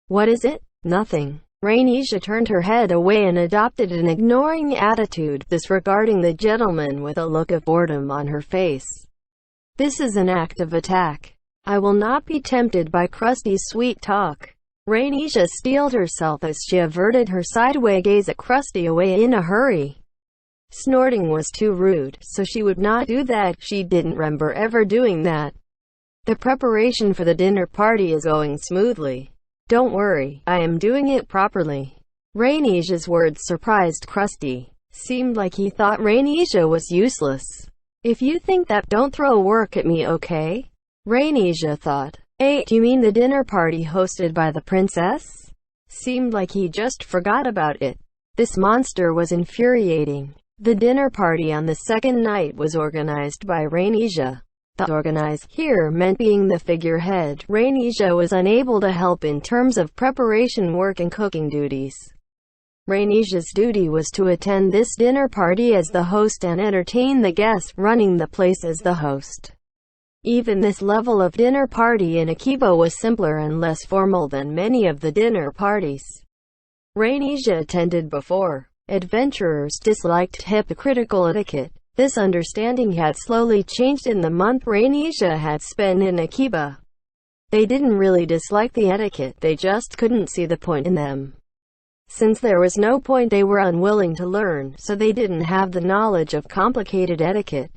"What is it?" "Nothing." Rhanesia turned her head away and adopted an ignoring attitude, disregarding the gentleman with a look of boredom on her face. "This is an act of attack. I will not be tempted by Krusty's sweet talk." Rhanesia steeled herself as she averted her sideway gaze at Krusty away in a hurry. Snorting was too rude, so she would not do that. She didn't remember ever doing that. "The preparation for the dinner party is going smoothly. Don't worry, I am doing it properly." Rhanesia's words surprised Krusty. Seemed like he thought Rhanesia was useless. "If you think that, don't throw work at me, okay?" Rhanesia thought. "You mean the dinner party hosted by the princess?" Seemed like he just forgot about it. This monster was infuriating. The dinner party on the second night was organized by Rhanesia. The organize here meant being the figurehead. Rhanesia was unable to help in terms of preparation work and cooking duties. Rhanesia's duty was to attend this dinner party as the host and entertain the guests, running the place as the host. Even this level of dinner party in Akiba was simpler and less formal than many of the dinner parties Rhanesia attended before. Adventurers disliked hypocritical etiquette. This understanding had slowly changed in the month Rhanesia had spent in Akiba. They didn't really dislike the etiquette, they just couldn't see the point in them. Since there was no point, they were unwilling to learn, so they didn't have the knowledge of complicated etiquette.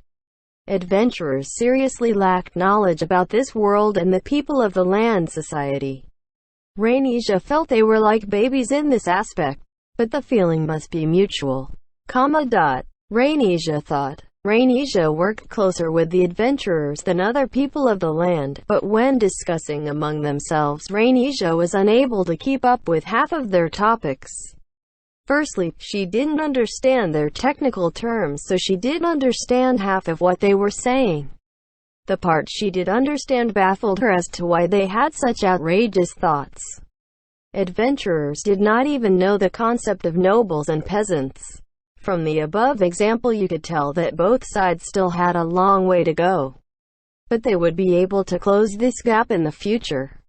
Adventurers seriously lacked knowledge about this world and the people of the land society. Rhanesia felt they were like babies in this aspect, but the feeling must be mutual. Rhanesia thought. Rhanesia worked closer with the adventurers than other people of the land, but when discussing among themselves, Rhanesia was unable to keep up with half of their topics. Firstly, she didn't understand their technical terms, so she didn't understand half of what they were saying. The part she did understand baffled her as to why they had such outrageous thoughts. Adventurers did not even know the concept of nobles and peasants. From the above example you could tell that both sides still had a long way to go. But they would be able to close this gap in the future.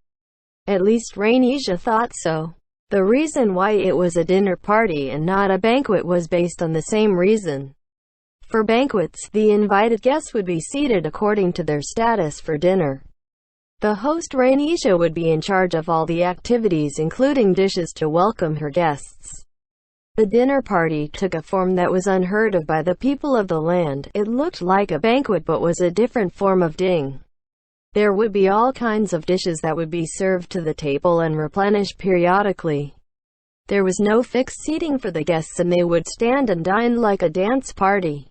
At least Rhanesia thought so. The reason why it was a dinner party and not a banquet was based on the same reason. For banquets, the invited guests would be seated according to their status for dinner. The host Rhanesia would be in charge of all the activities, including dishes to welcome her guests. The dinner party took a form that was unheard of by the people of the land. It looked like a banquet but was a different form of ding. There would be all kinds of dishes that would be served to the table and replenished periodically. There was no fixed seating for the guests and they would stand and dine like a dance party.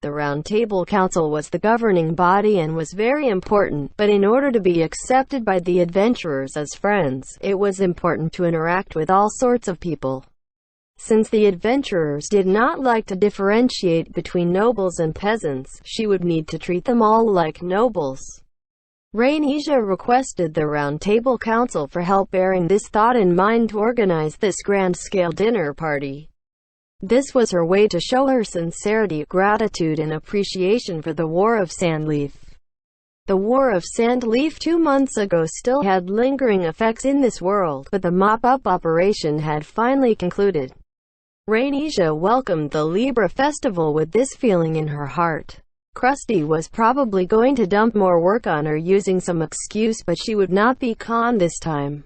The Round Table Council was the governing body and was very important, but in order to be accepted by the adventurers as friends, it was important to interact with all sorts of people. Since the adventurers did not like to differentiate between nobles and peasants, she would need to treat them all like nobles. Rhanesia requested the Round Table Council for help, bearing this thought in mind to organize this grand-scale dinner party. This was her way to show her sincerity, gratitude and appreciation for the War of Sandleaf. The War of Sandleaf 2 months ago still had lingering effects in this world, but the mop-up operation had finally concluded. Rhanesia welcomed the Libra festival with this feeling in her heart. Krusty was probably going to dump more work on her using some excuse, but she would not be conned this time.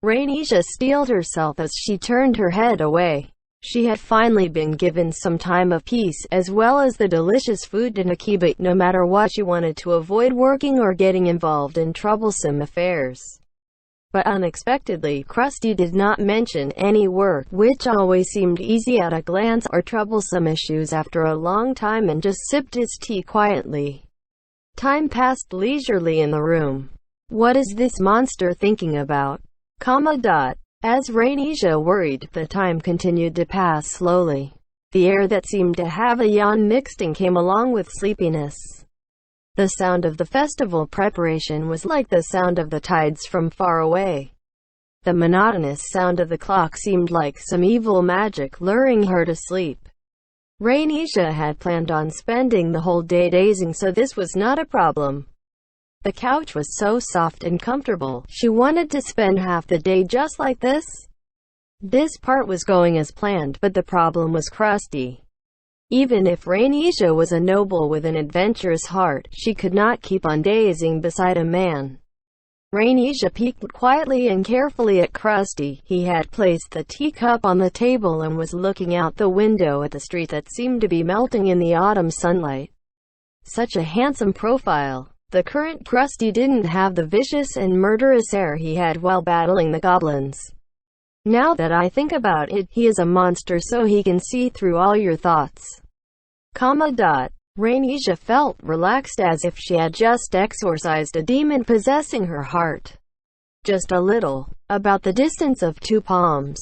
Rainisha steeled herself as she turned her head away. She had finally been given some time of peace, as well as the delicious food in Akiba. No matter what, she wanted to avoid working or getting involved in troublesome affairs. But unexpectedly, Krusty did not mention any work, which always seemed easy at a glance, or troublesome issues after a long time, and just sipped his tea quietly. Time passed leisurely in the room. What is this monster thinking about? As Rainisha worried, the time continued to pass slowly. The air that seemed to have a yawn mixed in came along with sleepiness. The sound of the festival preparation was like the sound of the tides from far away. The monotonous sound of the clock seemed like some evil magic luring her to sleep. Rainisha had planned on spending the whole day dazing, so this was not a problem. The couch was so soft and comfortable, she wanted to spend half the day just like this. This part was going as planned, but the problem was Krusty. Even if Rainisha was a noble with an adventurous heart, she could not keep on dazing beside a man. Rainisha peeked quietly and carefully at Krusty. He had placed the teacup on the table and was looking out the window at the street that seemed to be melting in the autumn sunlight. Such a handsome profile. The current Krusty didn't have the vicious and murderous air he had while battling the goblins. Now that I think about it, he is a monster, so he can see through all your thoughts. Rainisha felt relaxed, as if she had just exorcised a demon possessing her heart. Just a little. About the distance of 2 palms.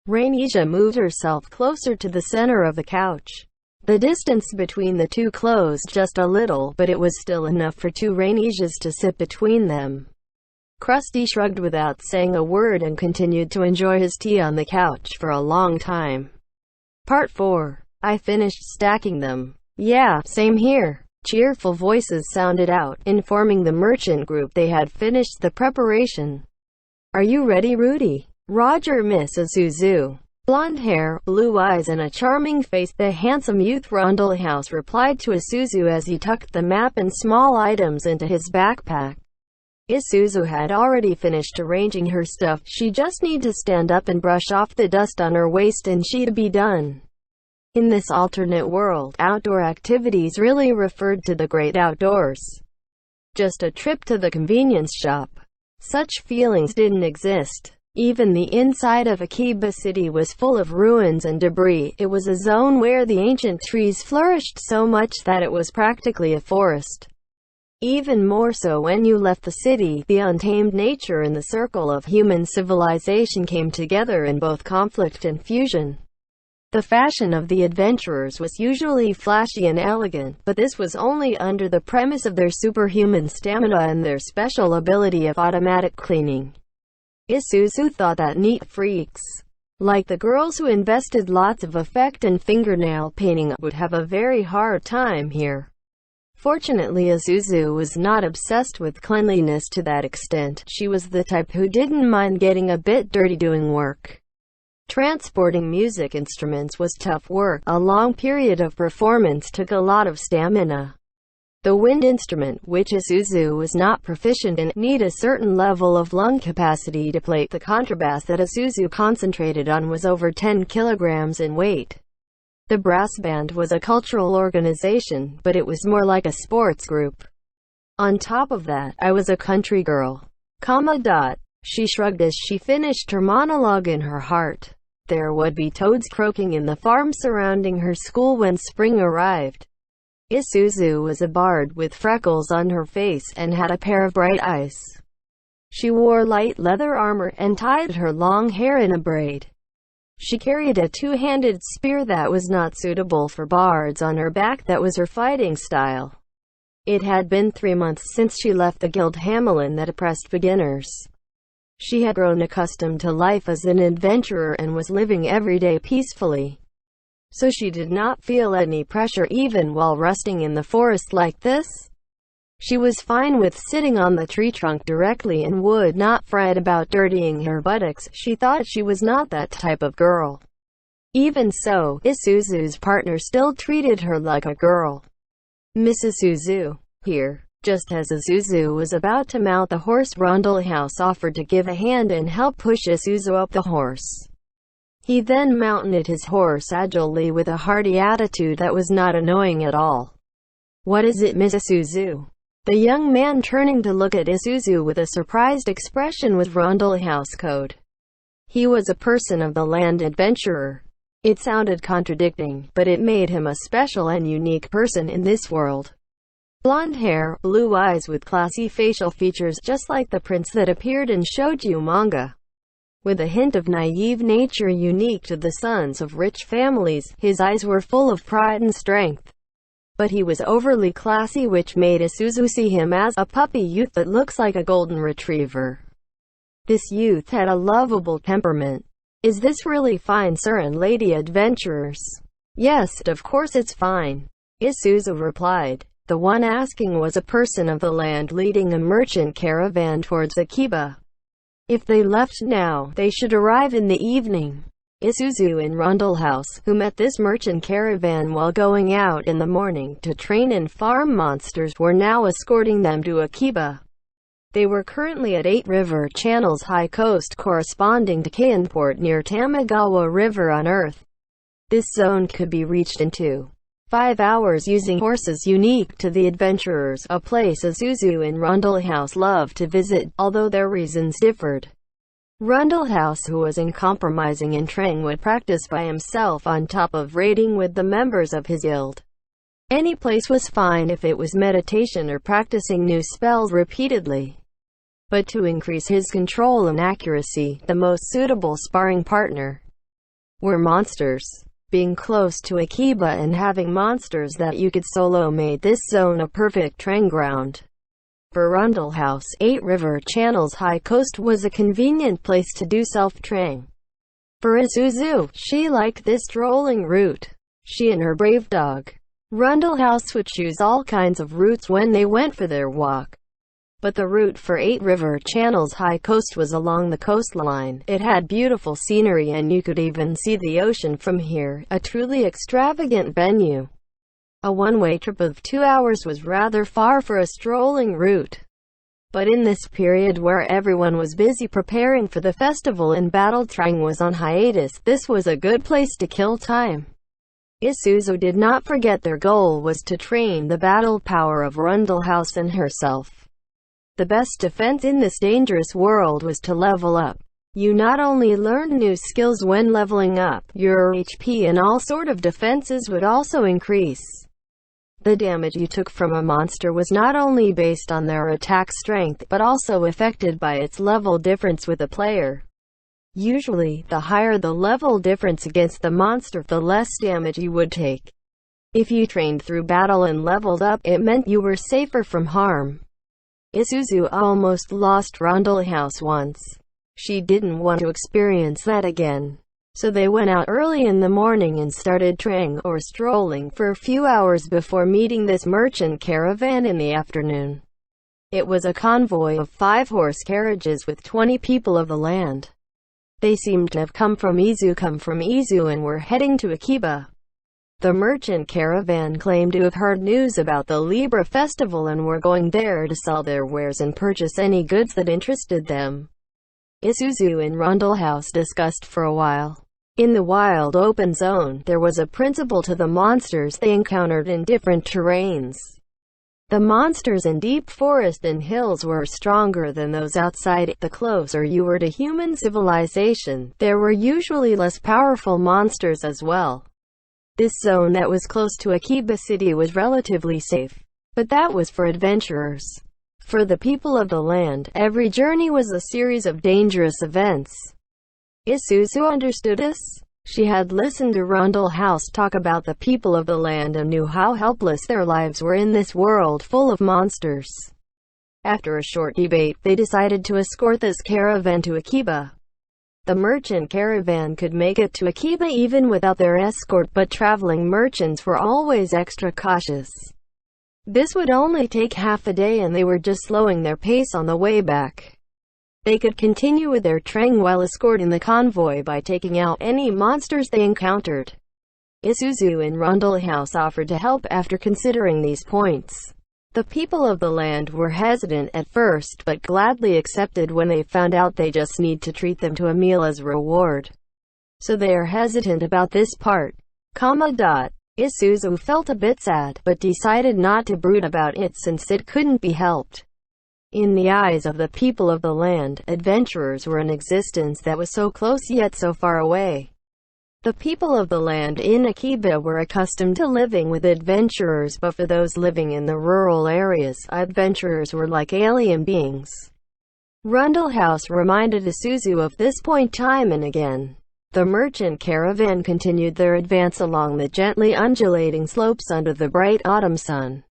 Rainisha moved herself closer to the center of the couch. The distance between the two closed just a little, but it was still enough for 2 Rainishas to sit between them. Krusty shrugged without saying a word and continued to enjoy his tea on the couch for a long time. Part 4. I finished stacking them. Yeah, same here. Cheerful voices sounded out, informing the merchant group they had finished the preparation. Are you ready, Rudy? Roger. Miss Isuzu. Blonde hair, blue eyes and a charming face, the handsome youth Rondelhouse replied to Isuzu as he tucked the map and small items into his backpack. Isuzu had already finished arranging her stuff. She just needed to stand up and brush off the dust on her waist and she'd be done. In this alternate world, outdoor activities really referred to the great outdoors. Just a trip to the convenience shop. Such feelings didn't exist. Even the inside of Akiba City was full of ruins and debris. It was a zone where the ancient trees flourished so much that it was practically a forest. Even more so when you left the city, the untamed nature and the circle of human civilization came together in both conflict and fusion. The fashion of the adventurers was usually flashy and elegant, but this was only under the premise of their superhuman stamina and their special ability of automatic cleaning. Isuzu thought that neat freaks, like the girls who invested lots of effect and fingernail painting, would have a very hard time here. Fortunately, Isuzu was not obsessed with cleanliness to that extent. She was the type who didn't mind getting a bit dirty doing work. Transporting music instruments was tough work. A long period of performance took a lot of stamina. The wind instrument, which Isuzu was not proficient in, needed a certain level of lung capacity to play. The contrabass that Isuzu concentrated on was over 10 kilograms in weight. The brass band was a cultural organization, but it was more like a sports group. On top of that, I was a country girl. She shrugged as she finished her monologue in her heart. There would be toads croaking in the farm surrounding her school when spring arrived. Isuzu was a bard with freckles on her face and had a pair of bright eyes. She wore light leather armor and tied her long hair in a braid. She carried a two-handed spear that was not suitable for bards on her back. That was her fighting style. It had been 3 months since she left the guild Hamelin that oppressed beginners. She had grown accustomed to life as an adventurer and was living every day peacefully. So she did not feel any pressure even while resting in the forest like this. She was fine with sitting on the tree trunk directly and would not fret about dirtying her buttocks. She thought she was not that type of girl. Even so, Isuzu's partner still treated her like a girl. Mrs. Suzu. Here, just as Isuzu was about to mount the horse, Rundlehouse offered to give a hand and help push Isuzu up the horse. He then mounted his horse agilely with a hearty attitude that was not annoying at all. "What is it, Mrs. Suzu?" The young man, turning to look at Isuzu with a surprised expression, was Rundlehouse code. He was a person of the land adventurer. It sounded contradicting, but it made him a special and unique person in this world. Blonde hair, blue eyes with classy facial features just like the prince that appeared in shoujo manga. With a hint of naive nature unique to the sons of rich families, his eyes were full of pride and strength. But he was overly classy, which made Isuzu see him as a puppy youth that looks like a golden retriever. This youth had a lovable temperament. "Is this really fine, sir and lady adventurers?" "Yes, of course it's fine," Isuzu replied. The one asking was a person of the land leading a merchant caravan towards Akiba. If they left now, they should arrive in the evening. Isuzu and Rundlehouse, who met this merchant caravan while going out in the morning to train and farm monsters, were now escorting them to Akiba. They were currently at 8 River Channel's high coast corresponding to Keihanport near Tamagawa River on Earth. This zone could be reached in 2.5 hours using horses unique to the adventurers, a place Isuzu and Rundlehouse loved to visit, although their reasons differed. Rundlehouse, who was uncompromising in training, would practice by himself on top of raiding with the members of his guild. Any place was fine if it was meditation or practicing new spells repeatedly. But to increase his control and accuracy, the most suitable sparring partner were monsters. Being close to Akiba and having monsters that you could solo made this zone a perfect training ground. For Rundlehouse, 8 River Channel's high coast was a convenient place to do self-training. For Isuzu, she liked this strolling route. She and her brave dog, Rundlehouse, would choose all kinds of routes when they went for their walk. But the route for 8 River Channel's high coast was along the coastline. It had beautiful scenery and you could even see the ocean from here, a truly extravagant venue. A one-way trip of 2 hours was rather far for a strolling route. But in this period where everyone was busy preparing for the festival and battle training was on hiatus, this was a good place to kill time. Isuzu did not forget their goal was to train the battle power of Rundlehouse and herself. The best defense in this dangerous world was to level up. You not only learned new skills when leveling up, your HP and all sort of defenses would also increase. The damage you took from a monster was not only based on their attack strength, but also affected by its level difference with the player. Usually, the higher the level difference against the monster, the less damage you would take. If you trained through battle and leveled up, it meant you were safer from harm. Isuzu almost lost Rundlehouse once. She didn't want to experience that again. So they went out early in the morning and started training or strolling for a few hours before meeting this merchant caravan in the afternoon. It was a convoy of 5 horse carriages with 20 people of the land. They seemed to have come from Izu and were heading to Akiba. The merchant caravan claimed to have heard news about the Libra festival and were going there to sell their wares and purchase any goods that interested them. Isuzu and Rundlehouse discussed for a while. In the wild open zone, there was a principle to the monsters they encountered in different terrains. The monsters in deep forest and hills were stronger than those outside. The closer you were to human civilization, there were usually less powerful monsters as well. This zone that was close to Akiba City was relatively safe. But that was for adventurers. For the people of the land, every journey was a series of dangerous events. Isuzu understood this. She had listened to Rundlehouse talk about the people of the land and knew how helpless their lives were in this world full of monsters. After a short debate, they decided to escort this caravan to Akiba. The merchant caravan could make it to Akiba even without their escort, but traveling merchants were always extra cautious. This would only take half a day and they were just slowing their pace on the way back. They could continue with their training while escorting the convoy by taking out any monsters they encountered. Isuzu and Rundle House offered to help after considering these points. The people of the land were hesitant at first but gladly accepted when they found out they just need to treat them to a meal as reward. So they are hesitant about this part. Isuzu felt a bit sad, but decided not to brood about it since it couldn't be helped. In the eyes of the people of the land, adventurers were an existence that was so close yet so far away. The people of the land in Akiba were accustomed to living with adventurers, but for those living in the rural areas, adventurers were like alien beings. Rundle House reminded Isuzu of this point time and again. The merchant caravan continued their advance along the gently undulating slopes under the bright autumn sun.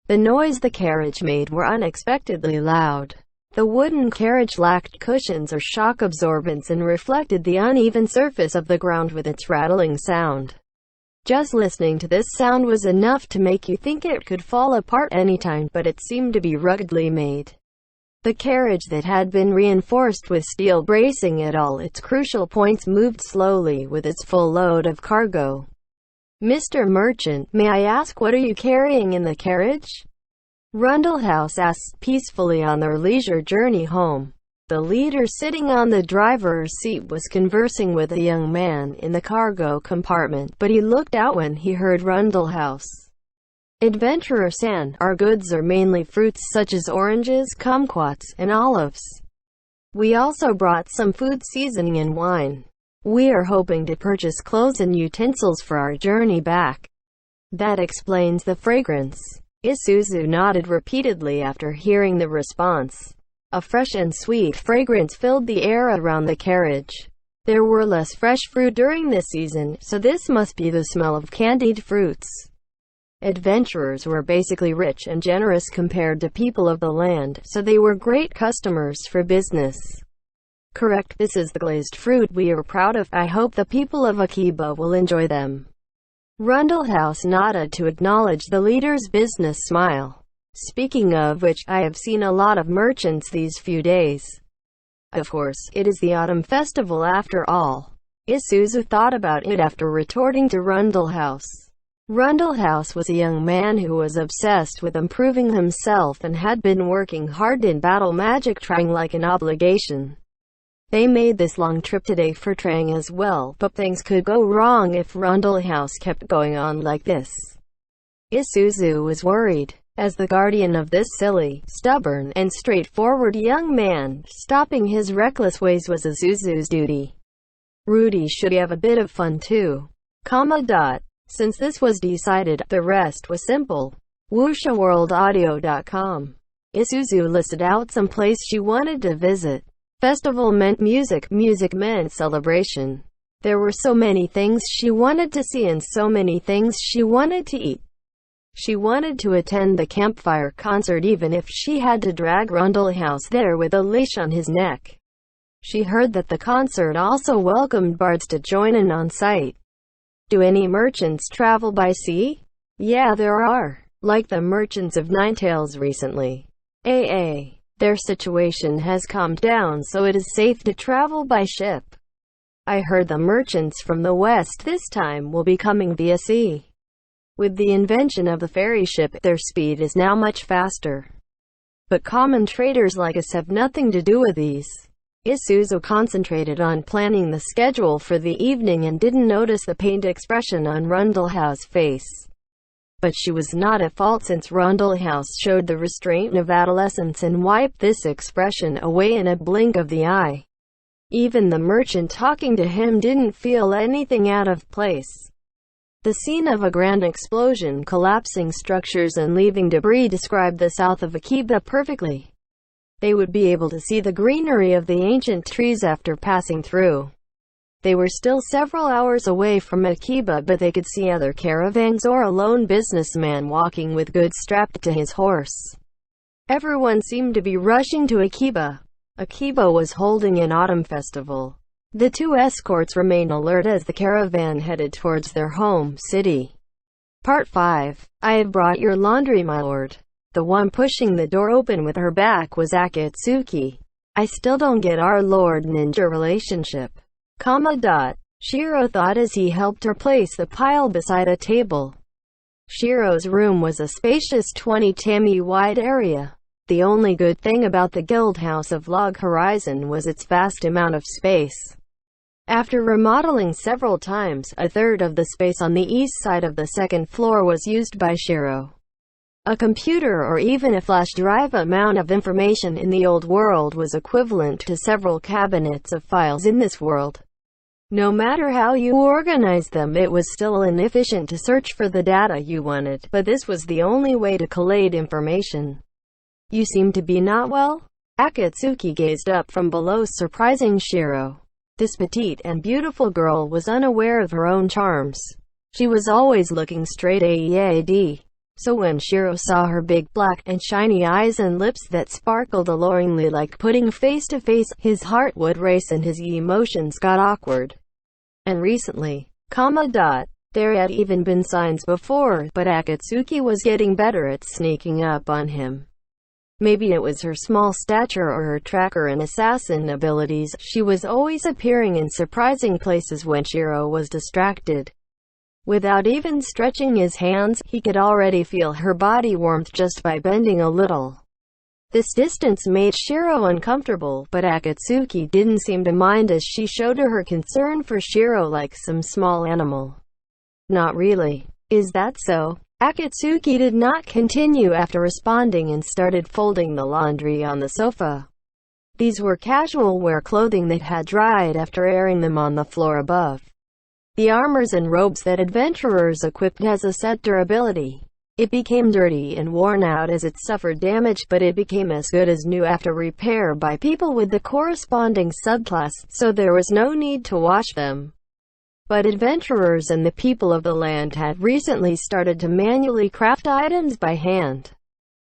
The noise the carriage made were unexpectedly loud. The wooden carriage lacked cushions or shock absorbents and reflected the uneven surface of the ground with its rattling sound. Just listening to this sound was enough to make you think it could fall apart anytime, but it seemed to be ruggedly made. The carriage that had been reinforced with steel bracing at all its crucial points moved slowly with its full load of cargo. "Mr. Merchant, may I ask what are you carrying in the carriage?" Rundle House asked peacefully on their leisure journey home. The leader sitting on the driver's seat was conversing with a young man in the cargo compartment, but he looked out when he heard Rundle House. "Adventurer-san, our goods are mainly fruits such as oranges, kumquats, and olives. We also brought some food seasoning and wine. We are hoping to purchase clothes and utensils for our journey back." "That explains the fragrance." Isuzu nodded repeatedly after hearing the response. A fresh and sweet fragrance filled the air around the carriage. There were less fresh fruit during this season, so this must be the smell of candied fruits. Adventurers were basically rich and generous compared to people of the land, so they were great customers for business. "Correct, this is the glazed fruit we are proud of. I hope the people of Akiba will enjoy them." Rundle House nodded to acknowledge the leader's business smile. "Speaking of which, I have seen a lot of merchants these few days. Of course, it is the autumn festival after all." Isuzu thought about it after retorting to Rundle House. Rundle House was a young man who was obsessed with improving himself and had been working hard in battle magic, trying like an obligation. They made this long trip today for training as well, but things could go wrong if Rundle House kept going on like this. Isuzu was worried. As the guardian of this silly, stubborn, and straightforward young man, stopping his reckless ways was Isuzu's duty. Rudy should have a bit of fun too. Since this was decided, the rest was simple. WuxaWorldAudio.com. Isuzu listed out some place she wanted to visit. Festival meant music, music meant celebration. There were so many things she wanted to see and so many things she wanted to eat. She wanted to attend the campfire concert even if she had to drag Rundle House there with a leash on his neck. She heard that the concert also welcomed bards to join in on site. Do any merchants travel by sea? Yeah, there are. Like the merchants of Ninetales recently. Their situation has calmed down, so it is safe to travel by ship. I heard the merchants from the west this time will be coming via sea. With the invention of the ferry ship, their speed is now much faster. But common traders like us have nothing to do with these. Isuzu concentrated on planning the schedule for the evening and didn't notice the pained expression on Rundle House's face. But she was not at fault since Rundle House showed the restraint of adolescence and wiped this expression away in a blink of the eye. Even the merchant talking to him didn't feel anything out of place. The scene of a grand explosion, collapsing structures and leaving debris described the south of Akiba perfectly. They would be able to see the greenery of the ancient trees after passing through. They were still several hours away from Akiba, but they could see other caravans or a lone businessman walking with goods strapped to his horse. Everyone seemed to be rushing to Akiba. Akiba was holding an autumn festival. The two escorts remained alert as the caravan headed towards their home city. Part 5. I have brought your laundry, my lord. The one pushing the door open with her back was Akatsuki. I still don't get our Lord Ninja relationship. Shiro thought as he helped her place the pile beside a table. Shiro's room was a spacious 20 wide area. The only good thing about the Guild House of Log Horizon was its vast amount of space. After remodeling several times, a third of the space on the east side of the second floor was used by Shiro. A computer or even a flash drive amount of information in the old world was equivalent to several cabinets of files in this world. No matter how you organized them, it was still inefficient to search for the data you wanted, but this was the only way to collate information. "You seem to be not well?" Akatsuki gazed up from below, surprising Shiro. This petite and beautiful girl was unaware of her own charms. She was always looking straight ahead. So when Shiro saw her big black and shiny eyes and lips that sparkled alluringly like putting face to face, his heart would race and his emotions got awkward. And recently, there had even been signs before, but Akatsuki was getting better at sneaking up on him. Maybe it was her small stature or her tracker and assassin abilities. She was always appearing in surprising places when Shiro was distracted. Without even stretching his hands, he could already feel her body warmth just by bending a little. This distance made Shiro uncomfortable, but Akatsuki didn't seem to mind as she showed her concern for Shiro like some small animal. "Not really. Is that so?" Akatsuki did not continue after responding and started folding the laundry on the sofa. These were casual wear clothing that had dried after airing them on the floor above. The armors and robes that adventurers equipped has a set durability. It became dirty and worn out as it suffered damage, but it became as good as new after repair by people with the corresponding subclass, so there was no need to wash them. But adventurers and the people of the land had recently started to manually craft items by hand.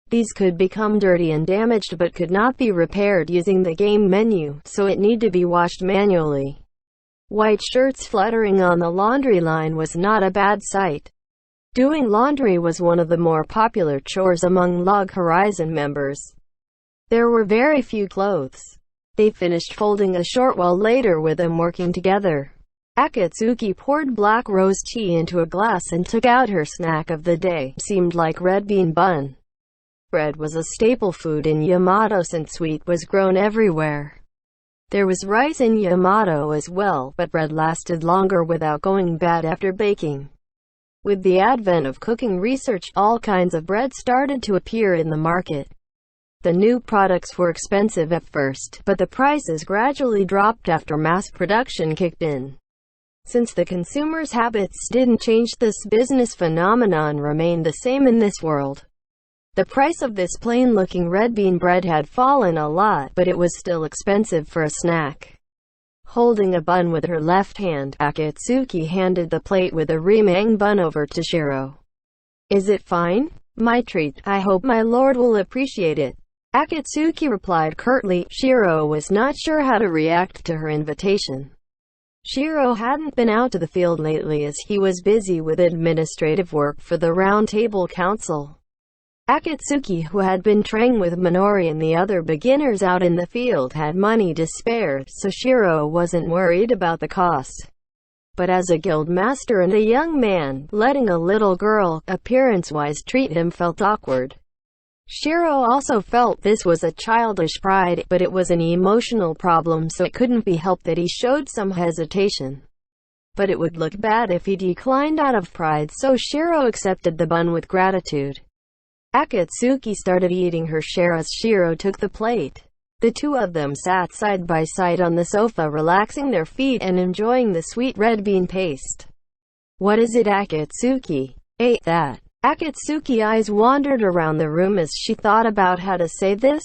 These could become dirty and damaged but could not be repaired using the game menu, so it needed to be washed manually. White shirts fluttering on the laundry line was not a bad sight. Doing laundry was one of the more popular chores among Log Horizon members. There were very few clothes. They finished folding a short while later with them working together. Akatsuki poured black rose tea into a glass and took out her snack of the day. Seemed like red bean bun. Bread was a staple food in Yamato since wheat was grown everywhere. There was rice in Yamato as well, but bread lasted longer without going bad after baking. With the advent of cooking research, all kinds of bread started to appear in the market. The new products were expensive at first, but the prices gradually dropped after mass production kicked in. Since the consumers' habits didn't change, this business phenomenon remained the same in this world. The price of this plain-looking red bean bread had fallen a lot, but it was still expensive for a snack. Holding a bun with her left hand, Akatsuki handed the plate with a remang bun over to Shiro. "Is it fine?" "My treat. I hope my lord will appreciate it," Akatsuki replied curtly. Shiro was not sure how to react to her invitation. Shiro hadn't been out to the field lately as he was busy with administrative work for the Round Table Council. Akatsuki, who had been training with Minori and the other beginners out in the field, had money to spare, so Shiro wasn't worried about the cost. But as a guild master and a young man, letting a little girl, appearance-wise, treat him felt awkward. Shiro also felt this was a childish pride, but it was an emotional problem, so it couldn't be helped that he showed some hesitation. But it would look bad if he declined out of pride, so Shiro accepted the bun with gratitude. Akatsuki started eating her share as Shiro took the plate. The two of them sat side by side on the sofa, relaxing their feet and enjoying the sweet red bean paste. "What is it, Akatsuki? Ate that?" Akatsuki's eyes wandered around the room as she thought about how to say this.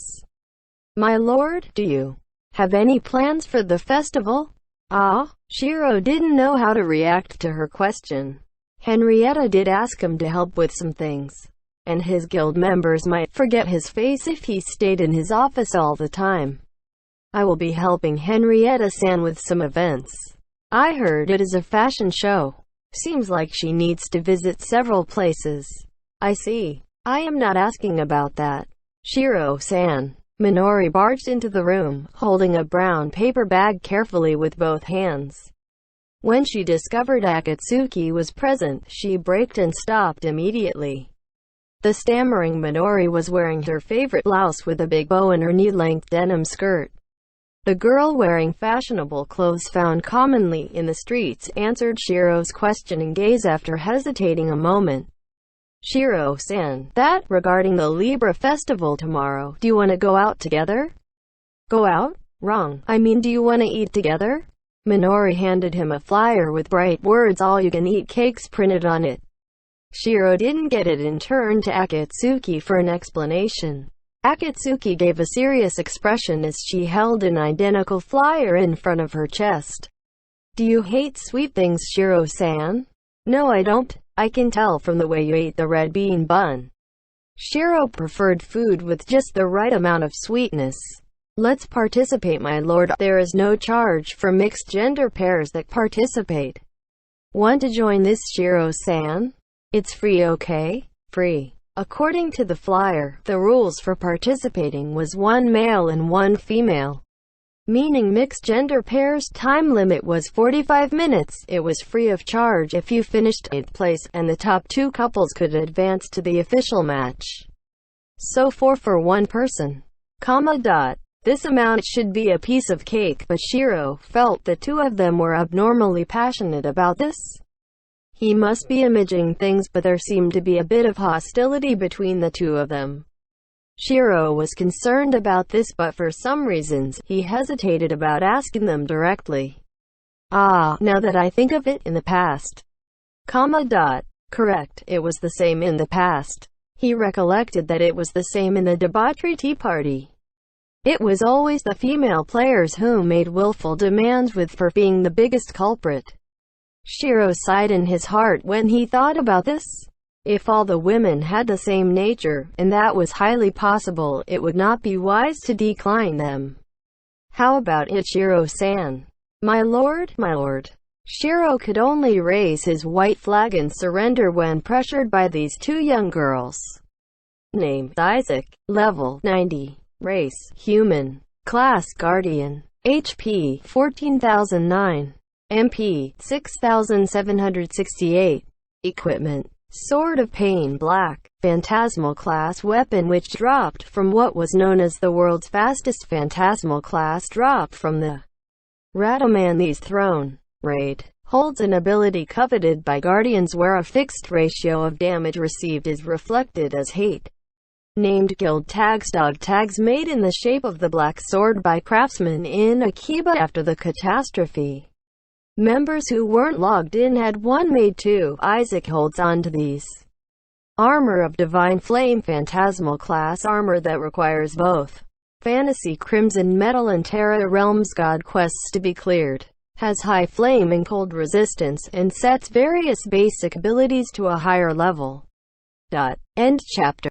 "My lord, do you have any plans for the festival?" Shiro didn't know how to react to her question. Henrietta did ask him to help with some things, and his guild members might forget his face if he stayed in his office all the time. "I will be helping Henrietta-san with some events. I heard it is a fashion show. Seems like she needs to visit several places." "I see. I am not asking about that, Shiro-san." Minori barged into the room, holding a brown paper bag carefully with both hands. When she discovered Akatsuki was present, she braked and stopped immediately. The stammering Minori was wearing her favorite blouse with a big bow and her knee-length denim skirt. The girl wearing fashionable clothes found commonly in the streets answered Shiro's questioning gaze after hesitating a moment. Shiro-san, that, regarding the Libra festival tomorrow, do you want to go out together? Go out? Wrong. I mean, do you want to eat together? Minori handed him a flyer with bright words all-you-can-eat cakes printed on it. Shiro didn't get it and turned to Akatsuki for an explanation. Akatsuki gave a serious expression as she held an identical flyer in front of her chest. Do you hate sweet things, Shiro-san? No, I don't. I can tell from the way you ate the red bean bun. Shiro preferred food with just the right amount of sweetness. Let's participate, my lord. There is no charge for mixed gender pairs that participate. Want to join this, Shiro-san? It's free, okay? Free. According to the flyer, the rules for participating was 1 male and 1 female. Meaning mixed gender pairs time limit was 45 minutes. It was free of charge if you finished 8th place, and the top 2 couples could advance to the official match. So 4 for 1 person. This amount should be a piece of cake, but Shiro felt the 2 of them were abnormally passionate about this. He must be imagining things, but there seemed to be a bit of hostility between the 2 of them. Shiro was concerned about this, but for some reasons, he hesitated about asking them directly. Now that I think of it, in the past. Correct, it was the same in the past. He recollected that it was the same in the debauchery tea party. It was always the female players who made willful demands, with for being the biggest culprit. Shiro sighed in his heart when he thought about this. If all the women had the same nature, and that was highly possible, it would not be wise to decline them. How about it, Shiro-san? My lord, my lord. Shiro could only raise his white flag and surrender when pressured by these 2 young girls. Name: Isaac. Level: 90. Race: human. Class: Guardian. HP: 14,009. MP: 6,768. Equipment: Sword of Pain Black, Phantasmal class weapon which dropped from what was known as the world's fastest Phantasmal class drop from the Radamanthese throne. Raid: holds an ability coveted by Guardians where a fixed ratio of damage received is reflected as hate. Named Guild Tags: dog tags made in the shape of the Black Sword by craftsmen in Akiba after the catastrophe. Members who weren't logged in had one made too. Isaac holds on to these. Armor of Divine Flame: Phantasmal class armor that requires both Fantasy Crimson Metal and Terra Realms God quests to be cleared. Has high flame and cold resistance, and sets various basic abilities to a higher level. End chapter.